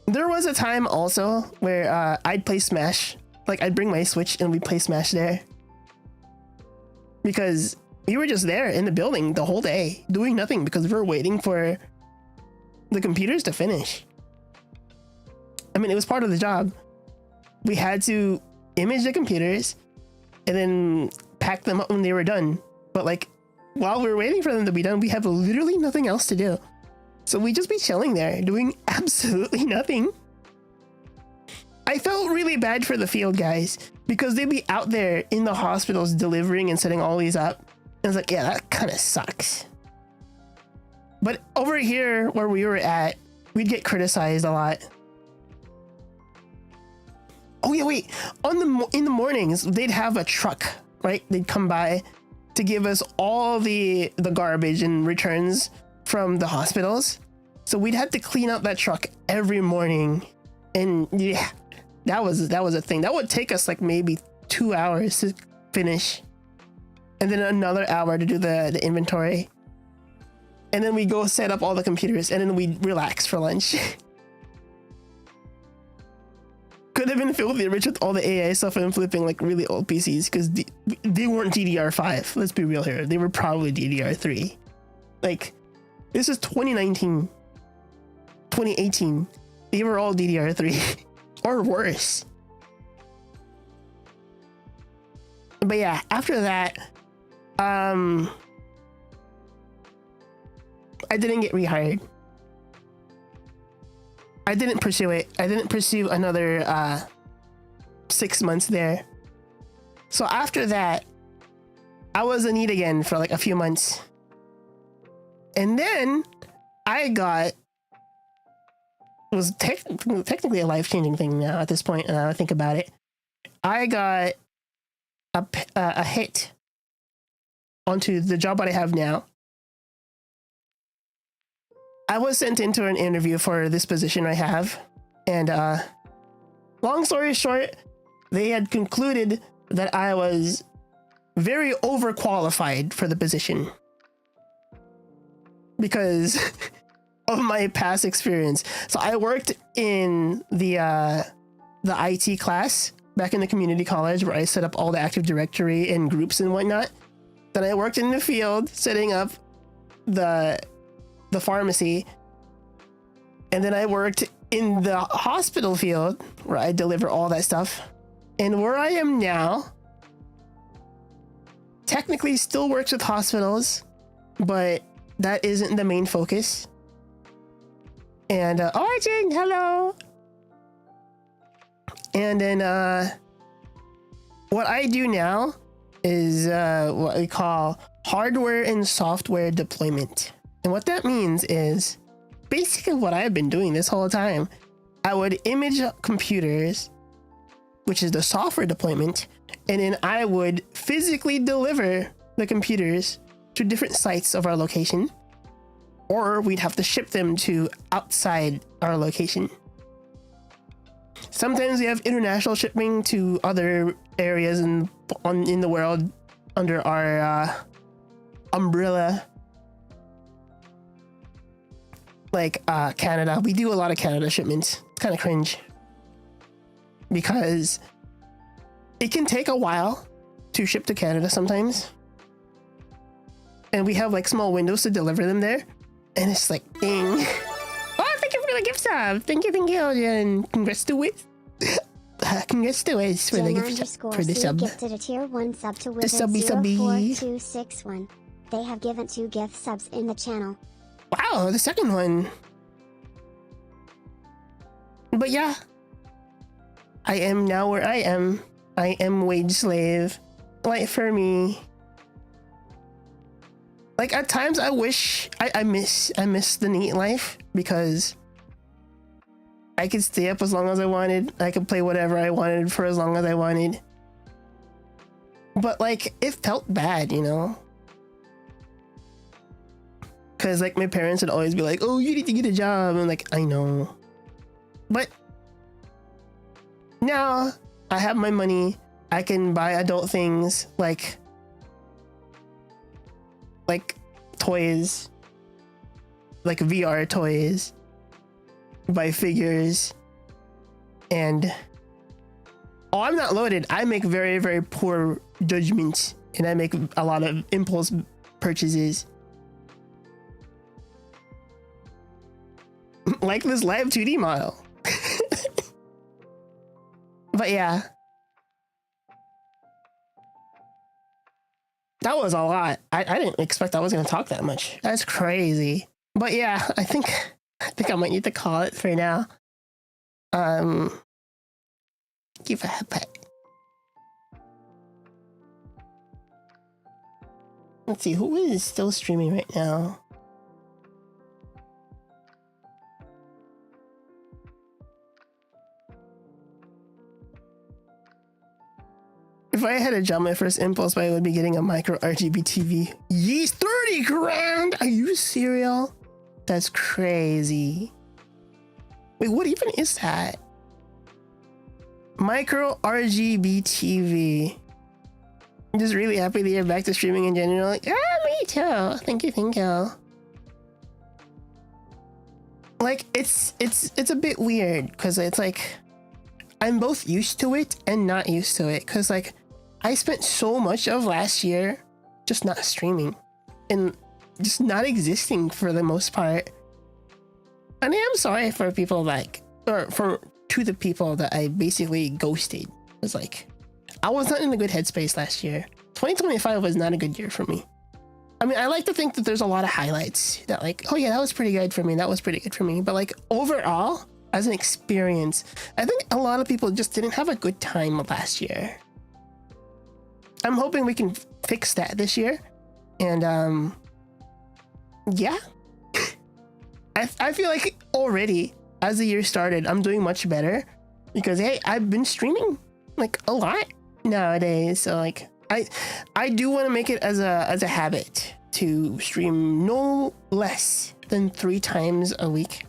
There was a time also where I'd play Smash. Like, I'd bring my Switch and we'd play Smash there. Because we were just there in the building the whole day, doing nothing because we were waiting for the computers to finish. I mean, it was part of the job. We had to image the computers and then pack them up when they were done. But like, while we were waiting for them to be done, we have literally nothing else to do. So we'd just be chilling there, doing absolutely nothing. I felt really bad for the field guys because they'd be out there in the hospitals delivering and setting all these up. And I was like, yeah, that kind of sucks. But over here where we were at, we'd get criticized a lot. Oh yeah, wait. In the mornings, they'd have a truck, right? They'd come by to give us all the garbage and returns from the hospitals. So we'd have to clean out that truck every morning. And yeah, that was a thing. That would take us like maybe 2 hours to finish. And then another hour to do the inventory. And then we go set up all the computers and then we'd relax for lunch. Could have been filthy rich with all the AI stuff and flipping like really old PCs because they weren't DDR5. Let's be real here. They were probably DDR3. Like, this is 2019, 2018. They were all DDR3 or worse. But yeah, after that, I didn't get rehired. I didn't pursue it. I didn't pursue another 6 months there. So after that, I was in need again for like a few months. And then I got, it was technically a life-changing thing now at this point, and I think about it. I got a hit onto the job that I have now. I was sent into an interview for this position I have, and long story short, they had concluded that I was very overqualified for the position because of my past experience. So I worked in the IT class back in the community college where I set up all the Active Directory and groups and whatnot. Then I worked in the field setting up the pharmacy, and then I worked in the hospital field where I deliver all that stuff. And where I am now technically still works with hospitals, but that isn't the main focus. And Origin, hello. And then what I do now is what we call hardware and software deployment. And what that means is basically what I've been doing this whole time. I would image computers, which is the software deployment, and then I would physically deliver the computers to different sites of our location, or we'd have to ship them to outside our location. Sometimes we have international shipping to other areas in the world under our umbrella. Like Canada. We do a lot of Canada shipments. It's kind of cringe because it can take a while to ship to Canada sometimes. And we have like small windows to deliver them there. And it's like, ding. Oh, thank you for the gift sub. Thank you, and congrats to it. Congrats to it for the gift for the sub. Gifted a tier 1 sub to Wizard subby. 04261. They have given 2 gift subs in the channel. Wow, the second one. But yeah, I am now where I am. I am wage slave. Like for me, Like at times I wish I miss the neat life because I could stay up as long as I wanted. I could play whatever I wanted for as long as I wanted. But like it felt bad, you know? Cause like my parents would always be like, "Oh, you need to get a job." And like, I know. But now I have my money. I can buy adult things like toys, like VR toys, buy figures, and I'm not loaded. I make very, very poor judgments, and I make a lot of impulse purchases. Like this live 2D model. But yeah. That was a lot. I didn't expect I was going to talk that much. That's crazy. But yeah, I think I might need to call it for now. Give a pet. Let's see, who is still streaming right now? If I had a job, my first impulse buy would be getting a micro RGB TV. Yeesh, 30 grand! Are you serial? That's crazy. Wait, what even is that? Micro RGB TV. I'm just really happy that you're back to streaming in general. Like, me too. Thank you. Like, it's a bit weird because it's like I'm both used to it and not used to it because like I spent so much of last year just not streaming and just not existing for the most part. And I am sorry for people to the people that I basically ghosted. It's like, I was not in a good headspace last year. 2025 was not a good year for me. I mean, I like to think that there's a lot of highlights that like, oh yeah, that was pretty good for me. That was pretty good for me. But like overall, as an experience, I think a lot of people just didn't have a good time last year. I'm hoping we can fix that this year. And yeah. I feel like already as the year started, I'm doing much better because hey, I've been streaming like a lot nowadays. So like I do want to make it as a habit to stream no less than 3 times a week.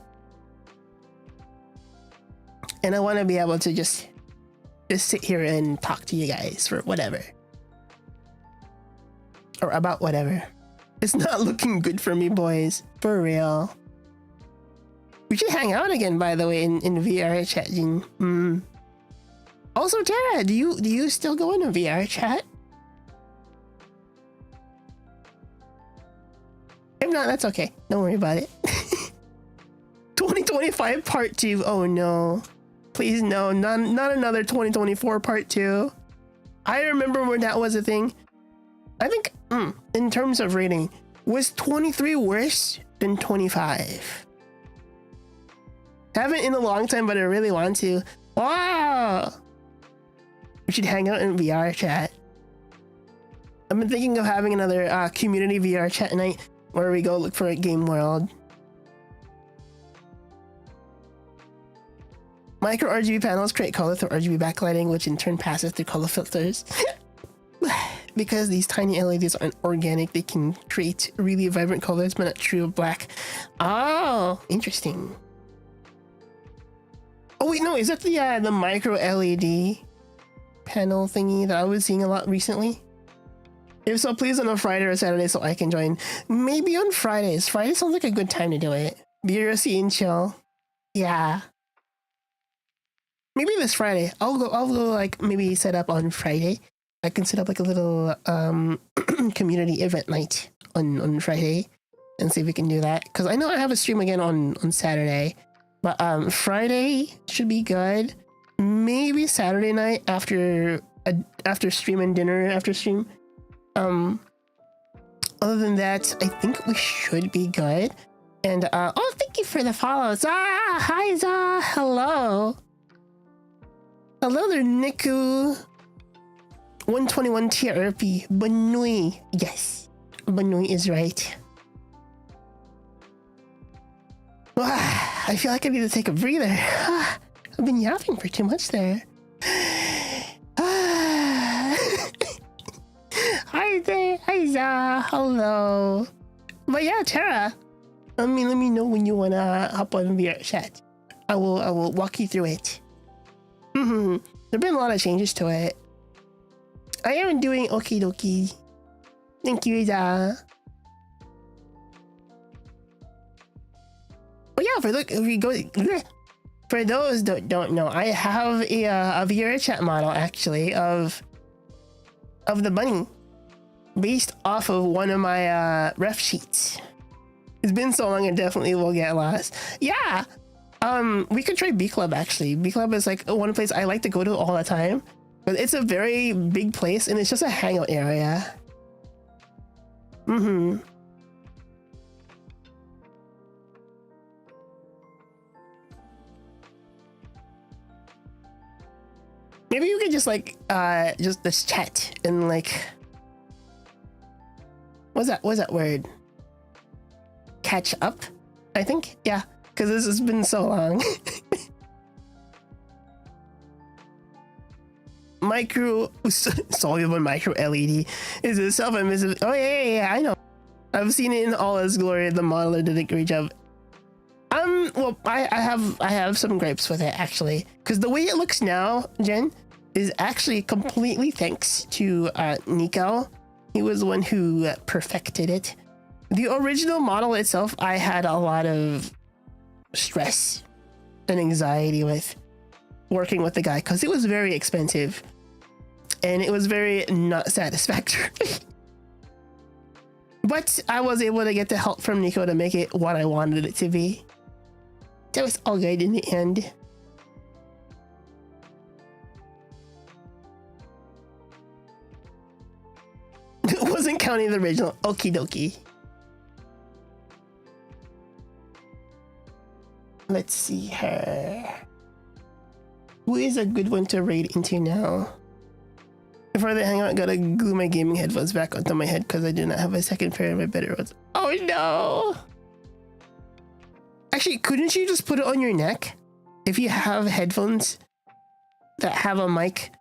And I want to be able to just sit here and talk to you guys for whatever. Or about whatever. It's not looking good for me, boys. For real. We should hang out again, by the way, in VR chat, Jin. Also, Tara, do you still go in a VR chat? If not, that's okay. Don't worry about it. 2025 part 2. Oh no. Please no, not another 2024 part 2. I remember when that was a thing. I think, in terms of rating, was 23 worse than 25? Haven't in a long time, but I really want to. Wow! We should hang out in VR chat. I've been thinking of having another community VR chat night where we go look for a game world. Micro RGB panels create color through RGB backlighting, which in turn passes through color filters. Because these tiny LEDs aren't organic, they can create really vibrant colors, but not true of black. Oh, interesting. Oh wait, no, is that the micro LED panel thingy that I was seeing a lot recently? If so, please on a Friday or Saturday so I can join. Maybe on Fridays. Friday sounds like a good time to do it. Bureaucracy and chill. Yeah. Maybe this Friday. I'll go like maybe set up on Friday. I can set up like a little community event night on Friday and see if we can do that. Because I know I have a stream again on Saturday. But Friday should be good. Maybe Saturday night after stream and dinner after stream. Other than that, I think we should be good. And oh, thank you for the follows. Hi Za, hello. Hello there, Niku. 121 TRP, Banui. Yes. Banoy is right. I feel like I need to take a breather. I've been yapping for too much there. Hi there, Isa. Hello. But yeah, Tara. Let me know when you wanna hop on VR chat. I will walk you through it. There've been a lot of changes to it. I am doing okie dokie. Thank you, Isa. But yeah, for those that don't know, I have a VR chat model actually of the bunny based off of one of my ref sheets. It's been so long, it definitely will get lost. Yeah. We could try B Club actually. B Club is like one place I like to go to all the time. But it's a very big place and it's just a hangout area. Maybe you could just like just this chat and like what's that word? Catch up? I think? Yeah. Because this has been so long. Micro soluble micro LED is a self-emissive. Oh yeah, I know. I've seen it in all its glory. The modeler did a great job. Well, I have some gripes with it actually, because the way it looks now, Jen, is actually completely thanks to Nico. He was the one who perfected it. The original model itself, I had a lot of stress and anxiety with working with the guy because it was very expensive and it was very not satisfactory. But I was able to get the help from Nico to make it what I wanted it to be. That was all good in the end. It wasn't counting the original. Okie dokie. Let's see her. Who is a good one to raid into now? Before they hang out, I gotta glue my gaming headphones back onto my head because I do not have a second pair of my better ones. Oh no! Actually, couldn't you just put it on your neck? If you have headphones that have a mic,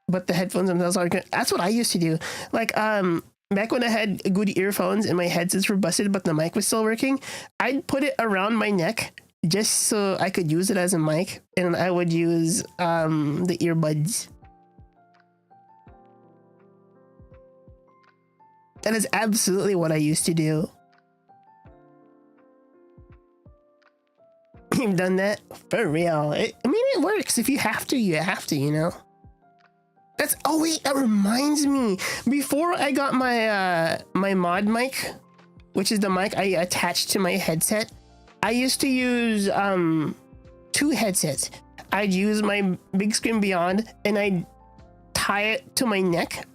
but the headphones themselves are good. That's what I used to do. Like, back when I had good earphones and my headsets were busted, but the mic was still working, I'd put it around my neck just so I could use it as a mic, and I would use the earbuds. That is absolutely what I used to do. You've done that? For real. I mean, it works. If you have to, you have to, you know? That's, oh wait, that reminds me. Before I got my my mod mic, which is the mic I attached to my headset, I used to use 2 headsets. I'd use my Big Screen Beyond and I'd tie it to my neck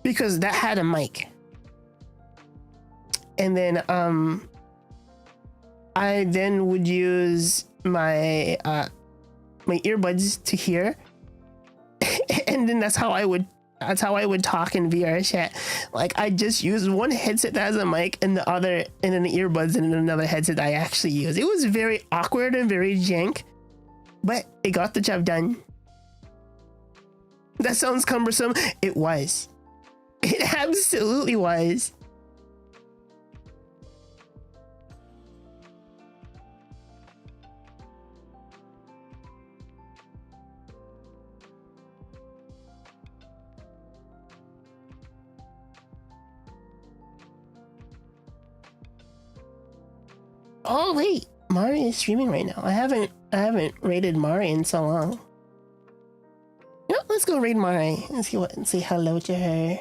because that had a mic. And then I then would use my my earbuds to hear. And then that's how I would talk in VR chat. Like, I just use one headset that has a mic and the other, and then the earbuds and then another headset I actually use. It was very awkward and very jank, but it got the job done. That sounds cumbersome. It was. It absolutely was. Oh wait, Mari is streaming right now. I haven't raided Mari in so long. You know, let's go raid Mari and say hello to her.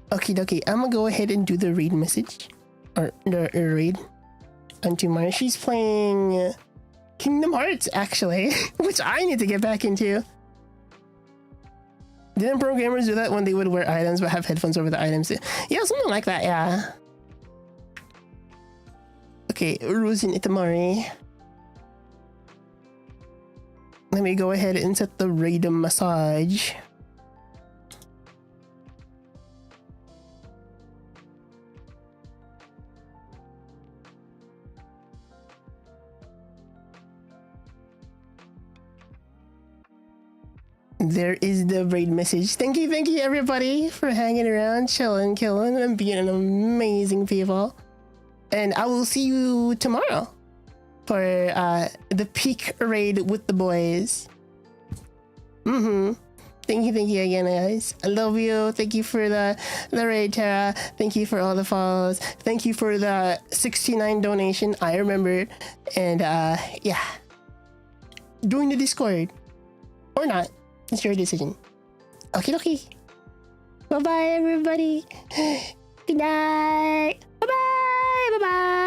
Okie dokie, I'm gonna go ahead and do the raid message or the raid onto Mari. She's playing Kingdom Hearts actually, which I need to get back into. Didn't programmers do that when they would wear items but have headphones over the items? Yeah, something like that. Yeah. Okay, Rosin Itamari. Let me go ahead and set the random massage. There is the raid message. Thank you, everybody, for hanging around, chilling, killing, and being an amazing people. And I will see you tomorrow for the peak raid with the boys. Thank you again, guys. I love you. Thank you for the raid, Tara. Thank you for all the follows. Thank you for the 69 donation. I remembered. And yeah. Join the Discord. Or not. It's your decision. Okay. Bye-bye, everybody. Good night. Bye-bye. Bye-bye.